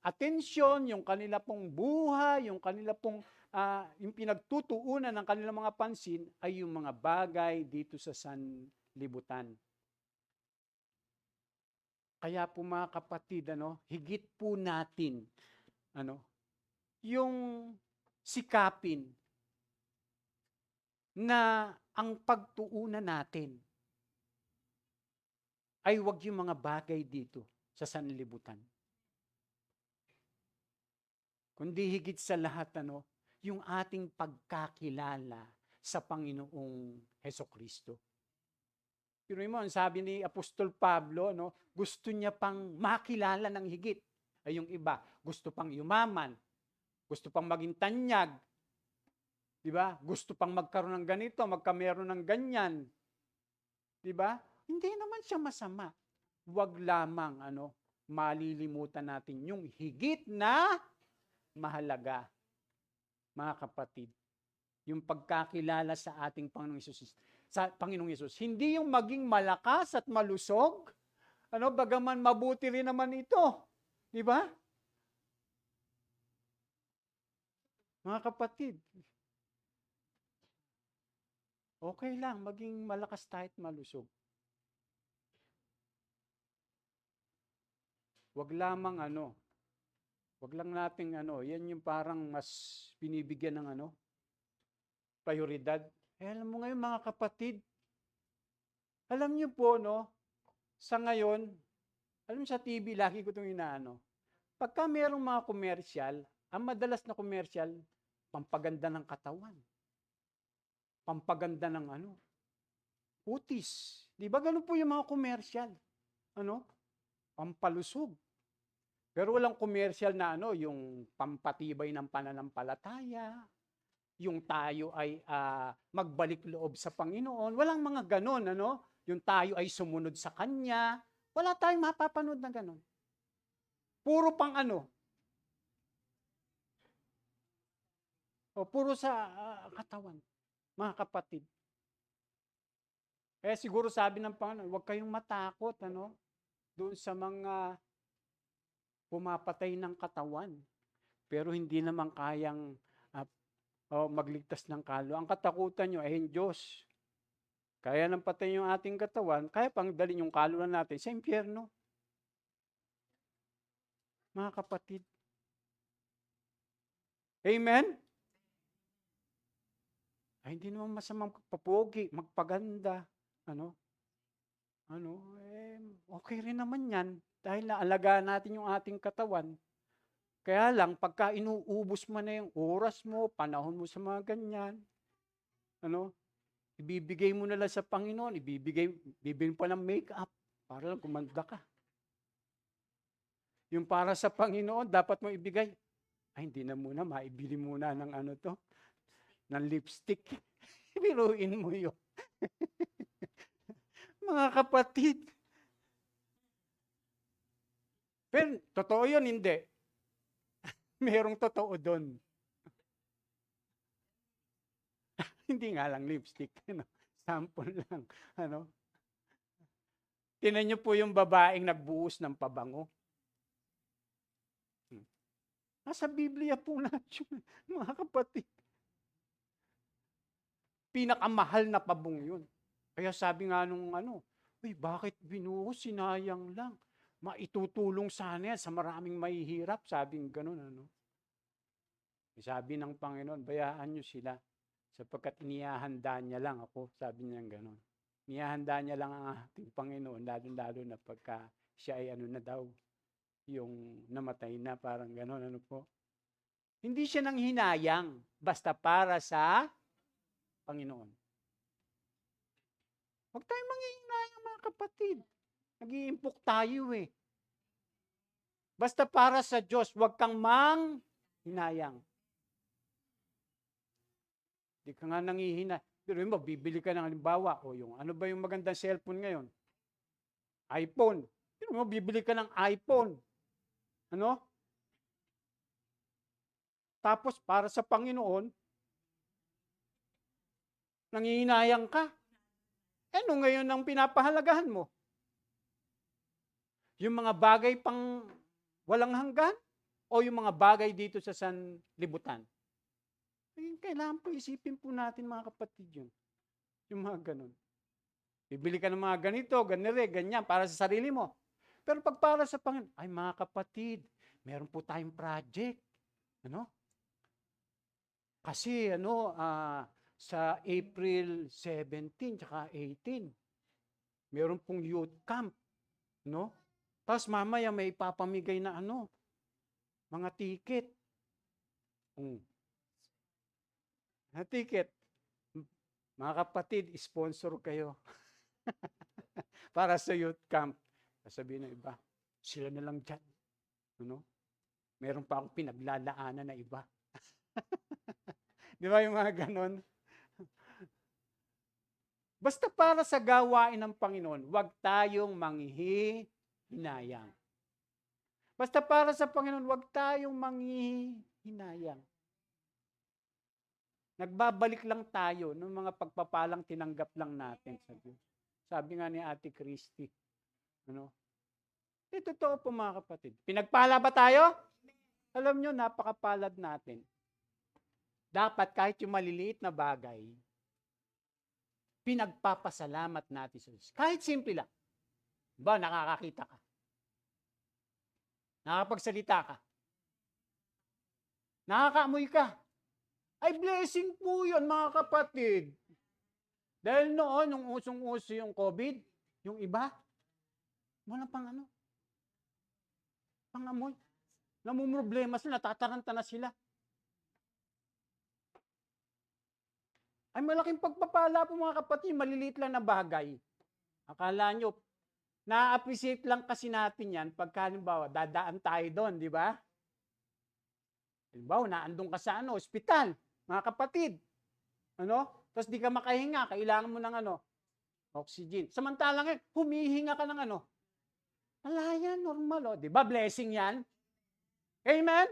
[SPEAKER 1] atensyon, yung kanila pong buhay, yung kanila pong yung pinagtutuunan ng kanilang mga pansin ay yung mga bagay dito sa sanlibutan. Kaya po mga kapatid, higit po natin yung sikapin na ang pagtuunan natin ay wag yung mga bagay dito sa sanlibutan. Kundi higit sa lahat, yung ating pagkakilala sa Panginoong Hesukristo. Pero mo, sabi ni Apostol Pablo, gusto niya pang makilala ng higit. Ay yung iba, gusto pang yumaman, gusto pang maging tanyag, di ba? Gusto pang magkaroon ng ganito, magkameron ng ganyan. Di ba? Hindi naman siya masama. Huwag lamang malilimutan natin yung higit na mahalaga, mga kapatid. Yung pagkakilala sa ating Panginoong Yesus. Sa Panginoong Yesus. Hindi yung maging malakas at malusog. Bagaman mabuti rin naman ito. Di ba? Mga kapatid, okay lang maging malakas tayo at malusog. Wag lamang wag lang nating yan yung parang mas binibigyan ng prioridad. Alam mo ngayon mga kapatid, alam niyo po sa ngayon, alam sa TV lagi ko itong pagka mayroong mga komersyal, ang madalas na komersyal, pampaganda ng katawan. Pampaganda ng kutis. Di ba ganun po yung mga komersyal? Pampalusog. Pero walang komersyal na yung pampatibay ng pananampalataya, yung tayo ay magbalik loob sa Panginoon. Walang mga ganon, yung tayo ay sumunod sa Kanya. Wala tayong mapapanood na ganon. Puro pang O puro sa katawan, mga kapatid. Kaya siguro sabi ng Panginoon, huwag kayong matakot, doon sa mga pumapatay ng katawan. Pero hindi naman kayang magligtas ng kaluluwa. Ang katakutan nyo ay yung Diyos. Kaya nang patay yung ating katawan, kaya pang dalhin yung kaluluwa natin sa impyerno. Mga kapatid. Amen? Ay, hindi naman masamang magpapogi, magpaganda. Okay rin naman yan. Dahil naalagaan natin yung ating katawan. Kaya lang, pagka inuubos mo na yung oras mo, panahon mo sa mga ganyan, ibibigay mo na lang sa Panginoon, bibigyan pa ng make-up para lang kumanda ka. Yung para sa Panginoon, dapat mo ibigay. Ay, hindi na muna, maibili muna ng ng lipstick. Biruin mo yun. Mga kapatid. Pero, totoo yun, hindi. Merong totoo doon. Hindi nga lang lipstick. Sample lang. Tinan niyo po yung babaeng nagbuhos ng pabango. Nasa Biblia po lahat yun, mga kapatid. Pinakamahal na pabong yun. Kaya sabi nga nung bakit binuhos, sinayang lang. Maitutulong sana yan sa maraming mahihirap. Sabi ng ganun, Sabi ng Panginoon, bayaan nyo sila. Sapagkat inihahanda niya lang ako. Sabi niya ganun. Inihahanda niya lang ang ating Panginoon, lalo na pagka siya ay na daw, yung namatay na, parang gano'n, po. Hindi siya nang hinayang, basta para sa Panginoon. Huwag tayong manghihinayang, mga kapatid. Nag-iimpok tayo eh. Basta para sa Diyos, huwag kang manghinayang. Hindi ka nga nanghihina. Pero mo, bibili ka ng halimbawa, ano ba yung magandang cellphone ngayon? iPhone. Pero mo, bibili ka ng iPhone. Tapos, para sa Panginoon, nanghihinayang ka. Ano ngayon ang pinapahalagahan mo? Yung mga bagay pang walang hanggan? O yung mga bagay dito sa sanlibutan? Kailangan po isipin po natin, mga kapatid, yun. Yung mga ganun. Bibili ka ng mga ganito, ganyan, para sa sarili mo. Pero pag para sa Panginoon, ay mga kapatid, meron po tayong project. Kasi sa April 17 tsaka 18, meron pong youth camp. Tapos mamaya may ipapamigay na mga ticket. Na ticket. Mga kapatid, sponsor kayo. Para sa youth camp. Sabihin ng iba, sila na lang dyan. Meron pa akong pinaglalaanan na iba. Di ba yung mga ganon? Basta para sa gawain ng Panginoon, huwag tayong manghihinayang. Basta para sa Panginoon, huwag tayong manghihinayang. Nagbabalik lang tayo ng mga pagpapalang tinanggap lang natin sa Diyos. Sabi nga ni Ate Christy. Totoo po, mga kapatid. Pinagpala ba tayo? Alam nyo, napakapalad natin. Dapat kahit yung maliliit na bagay, pinagpapasalamat natin sa Diyos. Kahit simple lang. Ba, nakakakita ka. Nakakapagsalita ka. Nakakaamoy ka. Ay, blessing po yun, mga kapatid. Dahil noon, nung usong-uso yung COVID, yung iba, wala pang pangamoy. Namumroblema sila, natataranta na sila. Ay, malaking pagpapala po, mga kapatid, maliliit lang na bagay. Akala nyo, na-appreciate lang kasi natin yan pagka, halimbawa, dadaan tayo doon, di ba? Halimbawa, naandun ka sa ospital, mga kapatid. Tapos di ka makahinga, kailangan mo ng oxygen. Samantalang humihinga ka ng wala yan, normal, di ba? Blessing yan. Amen?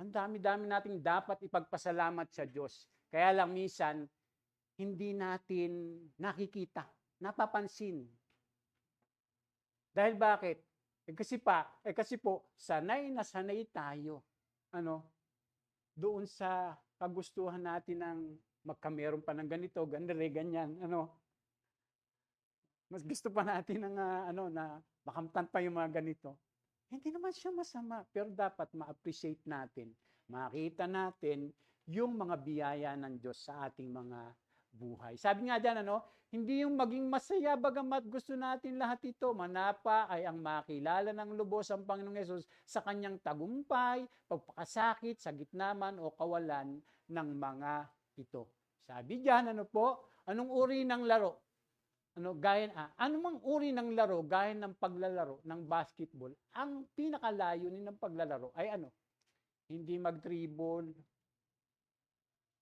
[SPEAKER 1] Ang dami-dami nating dapat ipagpasalamat sa Diyos. Kaya lang minsan, hindi natin nakikita, napapansin. Dahil bakit? Kasi po, sanay na sanay tayo. Doon sa kagustuhan natin ng magkameron pa ng ganito, ganyan, Mas gusto pa natin ng na makamtan pa yung mga ganito. Hindi naman siya masama, pero dapat ma-appreciate natin, makita natin yung mga biyaya ng Diyos sa ating mga buhay. Sabi nga diyan, hindi yung maging masaya bagamat gusto natin lahat ito. Manapa ay ang makilala ng lubos ang Panginoong Yesus sa kanyang tagumpay, pagpakasakit, sa gitna man o kawalan ng mga ito. Sabi diyan, anong uri ng laro? Anumang uri ng laro, gaya ng paglalaro ng basketball, ang pinakalayunin ng paglalaro ay hindi mag-dribble.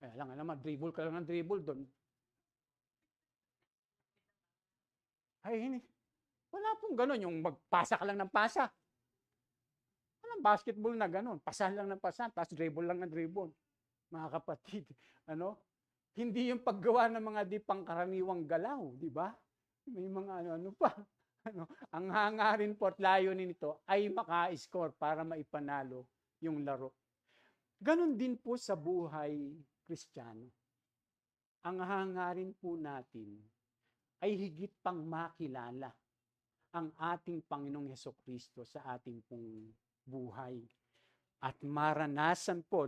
[SPEAKER 1] Alam nga naman, dribble ka lang ng dribble doon. Wala pong gano'n, yung magpasa ka lang ng pasa. Walang basketball na gano'n, pasahan lang ng pasahan, tapos dribble lang ng dribble. Mga kapatid, hindi yung paggawa ng mga di pangkaraniwang galaw, di ba? May mga ano pa. Ang hangarin po at layunin nito ay maka-score para maipanalo yung laro. Ganon din po sa buhay Kristiyano. Ang hangarin po natin ay higit pang makilala ang ating Panginoong Hesukristo sa ating pong buhay. At maranasan po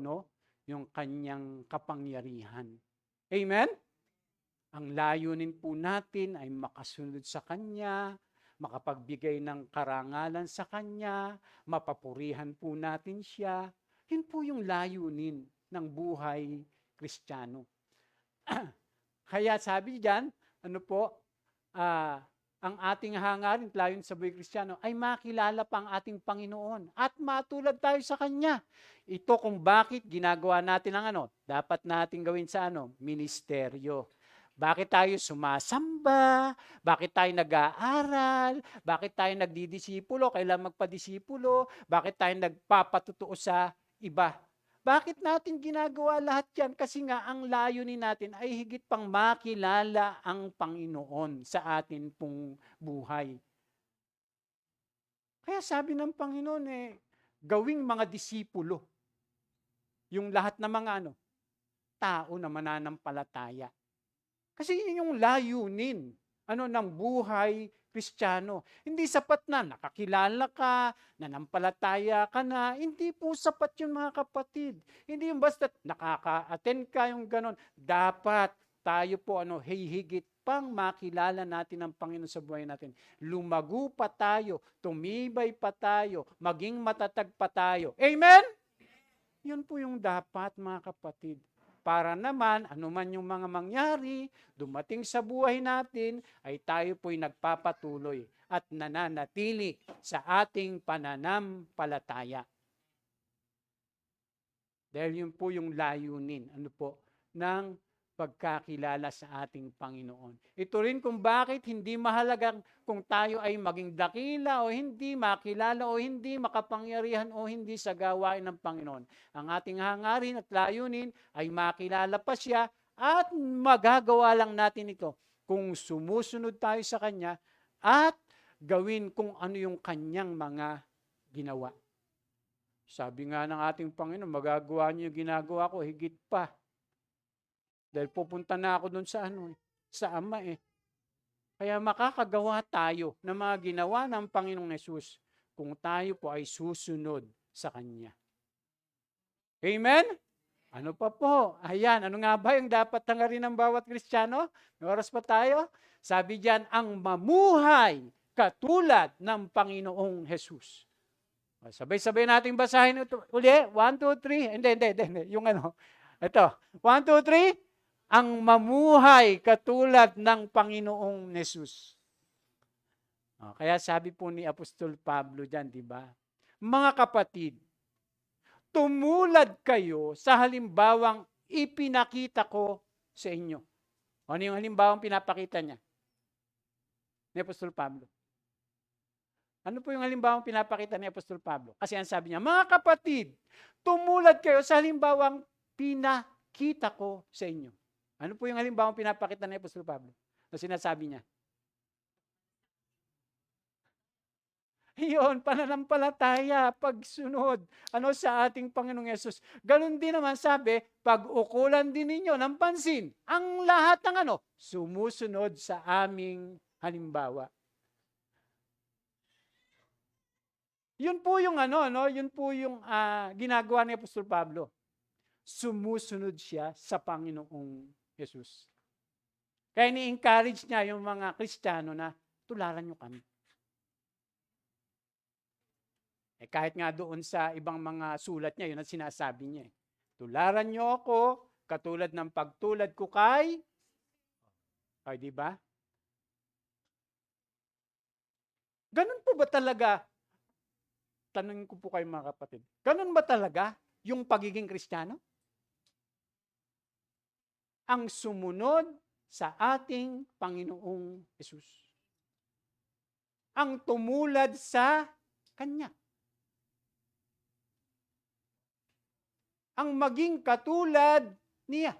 [SPEAKER 1] yung kanyang kapangyarihan. Amen? Ang layunin po natin ay makasunod sa Kanya, makapagbigay ng karangalan sa Kanya, mapapurihan po natin siya. Yun po yung layunin ng buhay Kristiyano. Kaya sabi diyan, ang ating hangarin, layon sa buhay Kristiyano, ay makilala pa ang ating Panginoon at matulad tayo sa Kanya. Ito kung bakit ginagawa natin ang dapat natin gawin sa ministeryo. Bakit tayo sumasamba? Bakit tayo nag-aaral? Bakit tayo nagdidisipulo? Kailan magpadisipulo? Bakit tayo nagpapatutuo sa iba? Bakit natin ginagawa lahat yan? Kasi nga ang layunin natin ay higit pang makilala ang Panginoon sa atin pong buhay. Kaya sabi ng Panginoon gawing mga disipulo. Yung lahat ng mga tao na mananampalataya. Kasi yun yung layunin ng buhay Kristiyano. Hindi sapat na nakakilala ka, nanampalataya ka na. Hindi po sapat yun mga kapatid. Hindi yung basta nakaka-attend ka yung ganon. Dapat tayo po hihigit pang makilala natin ang Panginoon sa buhay natin. Lumago pa tayo, tumibay pa tayo, maging matatag pa tayo. Amen? Yun po yung dapat mga kapatid. Para naman, anuman yung mga mangyari, dumating sa buhay natin, ay tayo po'y nagpapatuloy at nananatili sa ating pananampalataya. Dahil yun po yung layunin, ng pagkakilala sa ating Panginoon. Ito rin kung bakit hindi mahalaga kung tayo ay maging dakila o hindi, makilala o hindi, makapangyarihan o hindi sa gawain ng Panginoon. Ang ating hangarin at layunin ay makilala pa siya at magagawa lang natin ito kung sumusunod tayo sa Kanya at gawin kung ano yung Kanyang mga ginawa. Sabi nga ng ating Panginoon, magagawa niyo yung ginagawa ko, higit pa. Dahil pupunta na ako doon sa Ama Kaya makakagawa tayo ng mga ginawa ng Panginoong Yesus kung tayo po ay susunod sa Kanya. Amen? Ano pa po? Ayan, ano nga ba yung dapat tangarin ng bawat Kristiyano? May oras pa tayo? Sabi diyan, ang mamuhay katulad ng Panginoong Yesus. Sabay-sabay nating basahin ito. Uli, 1, 2, 3. Hindi. Yung Ito, 1, 2, 3. Ang mamuhay katulad ng Panginoong Yesus. Kaya sabi po ni Apostol Pablo diyan, di ba? Mga kapatid, tumulad kayo sa halimbawang ipinakita ko sa inyo. Ano yung halimbawang pinapakita niya? Ni Apostol Pablo. Ano po yung halimbawang pinapakita ni Apostol Pablo? Kasi ang sabi niya, mga kapatid, tumulad kayo sa halimbawang pinakita ko sa inyo. Ano po yung halimbawang pinapakita ni Apostol Pablo? Na sinasabi niya? Iyon, pananampalataya, pagsunod, sa ating Panginoong Yesus. Ganon din naman sabi, pag-ukulan din ninyo ng pansin, ang lahat ng sumusunod sa aming halimbawa. Yun po yung yun po yung ginagawa ni Apostol Pablo. Sumusunod siya sa Panginoong Yesus. Kaya ni-encourage niya yung mga Kristiyano na tularan nyo kami. Kahit nga doon sa ibang mga sulat niya, yun ang sinasabi niya. Tularan niyo ako, katulad ng pagtulad ko kay, di ba? Ganun po ba talaga? Tanungin ko po kayo mga kapatid. Ganun ba talaga yung pagiging Kristiyano? Ang sumunod sa ating Panginoong Yesus. Ang tumulad sa Kanya. Ang maging katulad niya.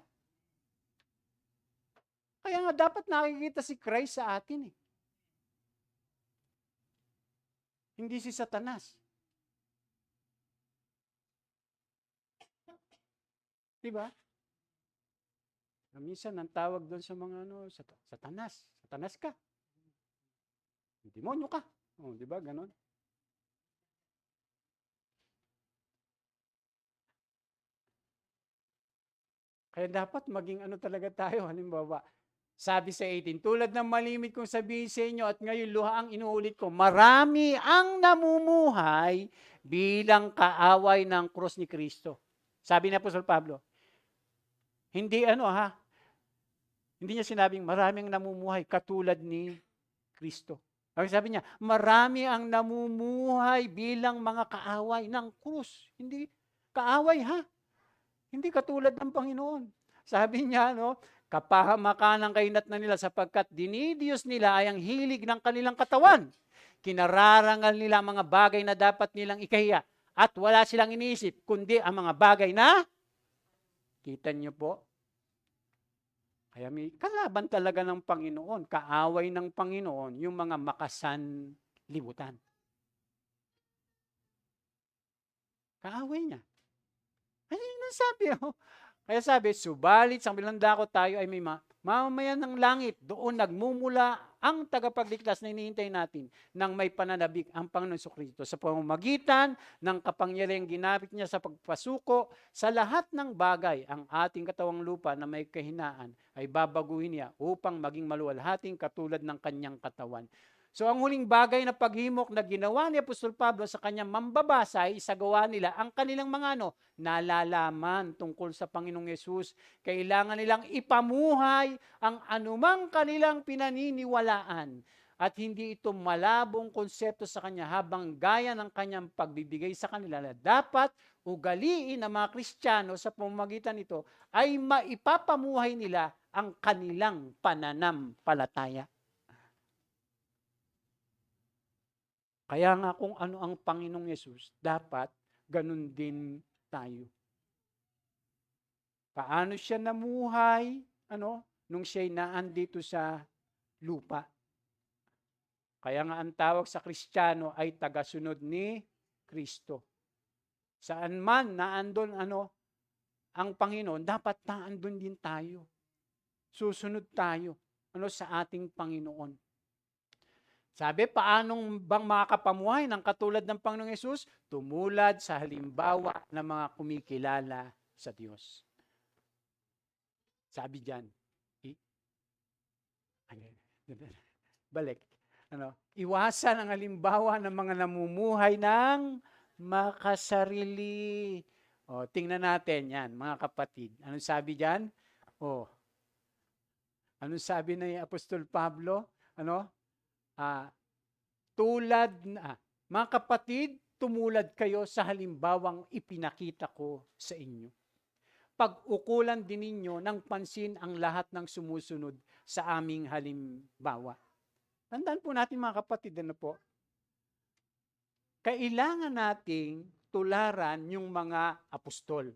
[SPEAKER 1] Kaya nga dapat nakikita si Christ sa atin . Hindi si Satanas. Diba? Minsan ang tawag doon sa mga Satanas. Satanas ka. Demonyo ka. Diba? Ganon. Kaya dapat maging talaga tayo. Halimbawa, sabi sa 18, tulad ng malimit kong sabihin sa inyo at ngayon luhaang inuulit ko, marami ang namumuhay bilang kaaway ng krus ni Kristo. Sabi ni Apostol Pablo, hindi hindi niya sinabing maraming namumuhay katulad ni Kristo. Sabi niya, marami ang namumuhay bilang mga kaaway ng krus. Hindi kaaway Hindi katulad ng Panginoon. Sabi niya, kapahamakan ng kainat na nila sapagkat dinidiyos nila ay ang hilig ng kanilang katawan. Kinararangal nila ang mga bagay na dapat nilang ikahiya at wala silang iniisip, kundi ang mga bagay na, kita niyo po, kaya may kalaban talaga ng Panginoon, kaaway ng Panginoon, yung mga makasanlibutan. Kaaway niya. Ano yung sabi? Kaya sabi, subalit sa kabilang dako tayo ay may mamamayan ng langit. Doon nagmumula ang tagapagligtas na hinihintay natin nang may pananabik ang Panginoon Jesucristo sa pamamagitan ng kapangyarihang ginamit niya sa pagpasuko sa lahat ng bagay. Ang ating katawang lupa na may kahinaan ay babaguhin niya upang maging maluwalhating katulad ng kanyang katawan. So ang huling bagay na paghimok na ginawa ni Apostol Pablo sa kanyang mambabasay, isagawa nila ang kanilang mga nalalaman tungkol sa Panginoong Yesus. Kailangan nilang ipamuhay ang anumang kanilang pinaniniwalaan at hindi ito malabong konsepto sa kanya habang gaya ng kanyang pagbibigay sa kanila na dapat ugaliin ng mga Kristiyano sa pamamagitan nito ay maipapamuhay nila ang kanilang pananampalataya. Kaya nga kung ano ang Panginoong Yesus, dapat ganun din tayo. Paano siya namuhay, nung siya'y naandito sa lupa. Kaya nga ang tawag sa Kristiyano ay tagasunod ni Kristo. Saan man naandun ang Panginoon, dapat naandun din tayo. Susunod tayo sa ating Panginoon. Sabi, paanong bang makakapamuhay ng katulad ng Panginoong Yesus? Tumulad sa halimbawa ng mga kumikilala sa Diyos. Sabi diyan, balik. Iwasan ang halimbawa ng mga namumuhay ng makasarili. Tingnan natin yan, mga kapatid. Anong sabi diyan? Anong sabi ni Apostol Pablo? Mga kapatid, tumulad kayo sa halimbawang ipinakita ko sa inyo. Pag-ukulan din ninyo ng pansin ang lahat ng sumusunod sa aming halimbawa. Tandaan po natin mga kapatid, kailangan nating tularan yung mga apostol.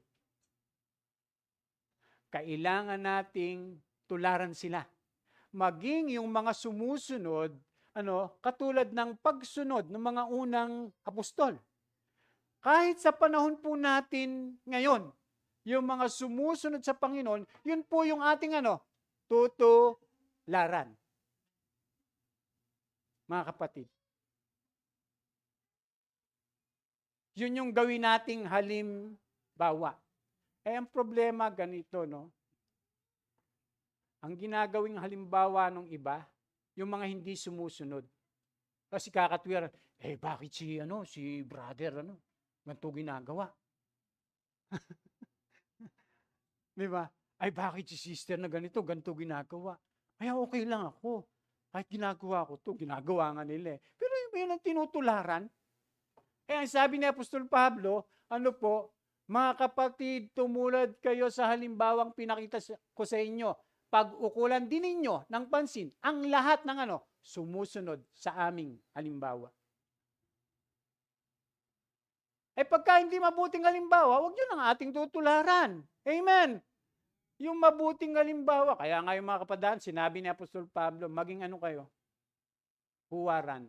[SPEAKER 1] Kailangan nating tularan sila. Maging yung mga sumusunod, katulad ng pagsunod ng mga unang apostol. Kahit sa panahon po natin ngayon, yung mga sumusunod sa Panginoon, yun po yung ating tutularan. Mga kapatid. Yun yung gawin nating halimbawa. Ang problema ganito, no? Ang ginagawing halimbawa ng iba, yung mga hindi sumusunod. Kasi kakatwira, bakit si brother, ganito ginagawa? Di ba? Bakit si sister na ganito ginagawa? Okay lang ako. Kahit ginagawa ko to, ginagawa nga nila. Pero yun ang tinutularan. Kaya ang sabi ni Apostol Pablo, mga kapatid, tumulad kayo sa halimbawang pinakita ko sa inyo. Pag-ukulan din ninyo ng pansin ang lahat ng sumusunod sa aming halimbawa. Pagka hindi mabuting halimbawa, huwag yun ang ating tutularan. Amen. Yung mabuting halimbawa, kaya nga yung mga kapadaan, sinabi ni Apostol Pablo, maging kayo? Huwaran.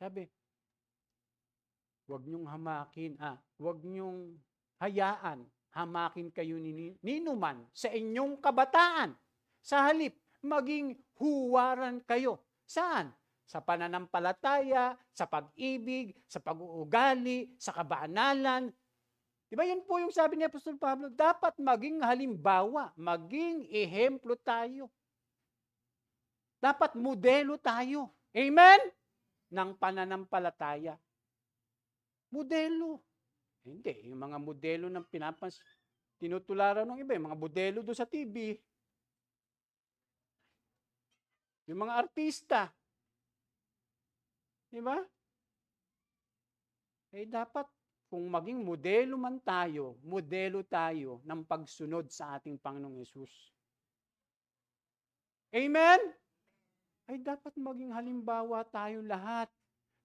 [SPEAKER 1] Sabi, huwag niyong huwag niyong hayaan, hamakin kayo ninuman sa inyong kabataan. Sa halip, maging huwaran kayo. Saan? Sa pananampalataya, sa pag-ibig, sa pag-uugali, sa kabanalan. Diba yun po yung sabi ni Apostol Pablo, dapat maging halimbawa, maging ehemplo tayo. Dapat modelo tayo. Amen? Ng pananampalataya. Modelo. Hindi, yung mga modelo ng tinutularan ng iba, yung mga modelo doon sa TV. Yung mga artista. Diba? Dapat kung maging modelo man tayo, modelo tayo ng pagsunod sa ating Panginoong Yesus. Amen? Dapat maging halimbawa tayo lahat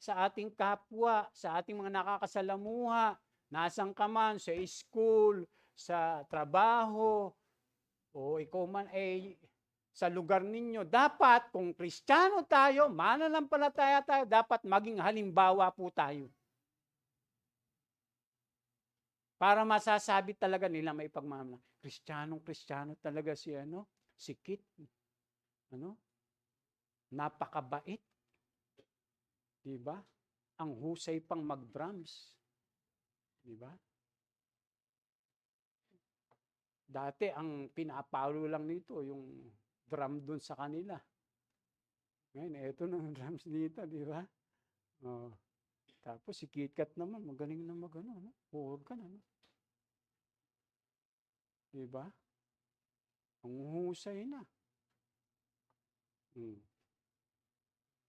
[SPEAKER 1] sa ating kapwa, sa ating mga nakakasalamuha, nasang ka man, sa school, sa trabaho, o ikaw man sa lugar ninyo. Dapat, kung Kristiyano tayo, mananampalataya tayo, dapat maging halimbawa po tayo. Para masasabi talaga nila may pagmamahal. Kristiyano talaga si Kit. Napakabait. Diba? Ang husay pang mag-drums. Diba? Dati, ang pinapalo lang nito, yung drum dun sa kanila. Ngayon, eto na ang drums dito, diba? Tapos si KitKat naman, magaling na organ, Diba? Ang husay na.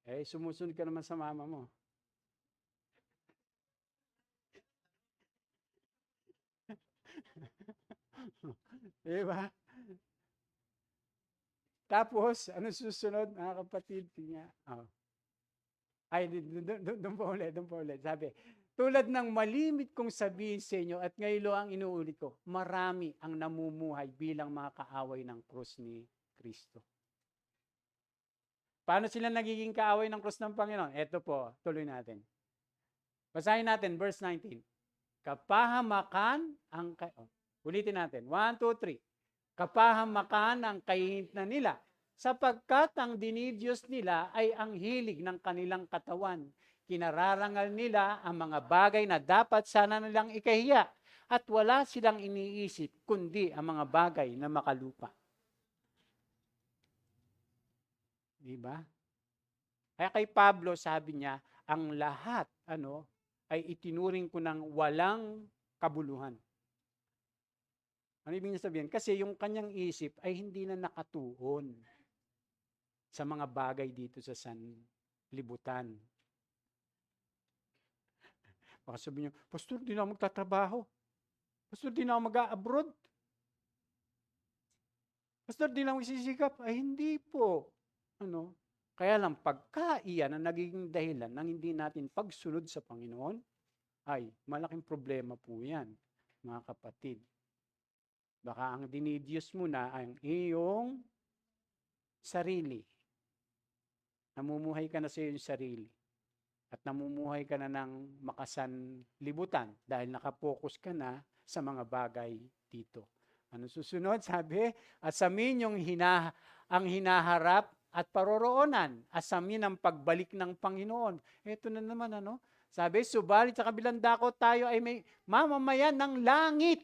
[SPEAKER 1] Sumusunod ka naman sa mama mo. Diba? Tapos, ano susunod, mga kapatid? Doon pa ulit. Sabi, tulad ng malimit kong sabihin sa inyo at ngayon ang inuulit ko, marami ang namumuhay bilang mga kaaway ng krus ni Kristo. Paano sila nagiging kaaway ng krus ng Panginoon? Ito po, tuloy natin. Basahin natin, verse 19. Kapahamakan ang... ulitin natin. 1, 2, 3. Kapahamakan ang kainitan nila, sapagkat ang dinidiyos nila ay ang hilig ng kanilang katawan. Kinararangal nila ang mga bagay na dapat sana nilang ikahiya, at wala silang iniisip, kundi ang mga bagay na makalupa. Diba? Kaya kay Pablo, sabi niya, ang lahat, ay itinuring ko ng walang kabuluhan. Ano ibig sabihin? Kasi yung kanyang isip ay hindi na nakatuon sa mga bagay dito sa sanlibutan. Baka sabihin niyo, Pastor, di na ako magtatrabaho. Pastor, di na ako mag-abroad. Pastor, di na ako isisikap. Hindi po. Kaya lang pagka iyan ang nagiging dahilan ng hindi natin pagsunod sa Panginoon, ay malaking problema po yan, mga kapatid. Baka ang dinidyos mo na ang iyong sarili. Namumuhay ka na sa iyong sarili. At namumuhay ka na ng makasanlibutan dahil nakapokus ka na sa mga bagay dito. Ano susunod? Sabi, asamin ang hinaharap at paroroonan. Asamin ang pagbalik ng Panginoon. Ito na naman, ano? Sabi, subalit sa kabilang dako tayo ay may mamamayan ng langit.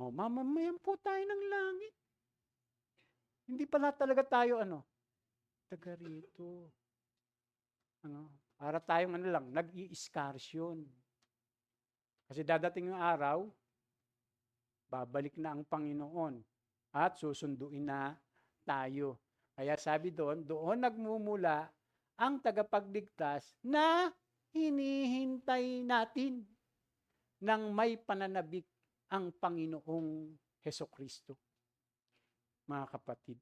[SPEAKER 1] O, mamamayan po tayo ng langit. Hindi pala talaga tayo, taga rito. Para tayong nag-i-iskarsyon. Kasi dadating yung araw, babalik na ang Panginoon at susunduin na tayo. Kaya sabi doon nagmumula ang tagapagligtas na hinihintay natin nang may pananabik ang Panginoong Hesukristo. Mga kapatid.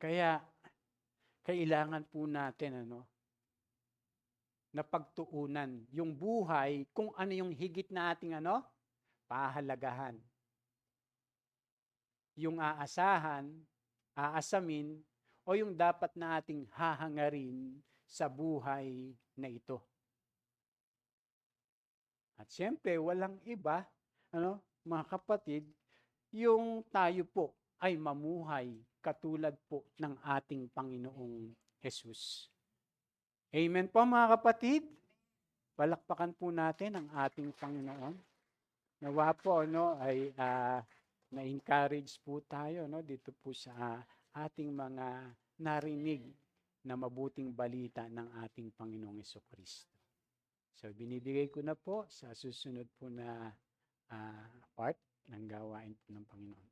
[SPEAKER 1] Kaya kailangan po natin na pagtuunan yung buhay kung ano yung higit na ating pahalagahan. Yung aasahan, aasamin, o yung dapat na ating hahangarin sa buhay na ito. At siyempre, walang iba, mga kapatid, yung tayo po ay mamuhay katulad po ng ating Panginoong Jesus. Amen po mga kapatid. Palakpakan po natin ang ating Panginoon. Nawa po ay na-encourage po tayo dito po sa ating mga narinig na mabuting balita ng ating Panginoong Hesukristo. So binibigay ko na po sa susunod po na part ng gawain po ng Panginoon.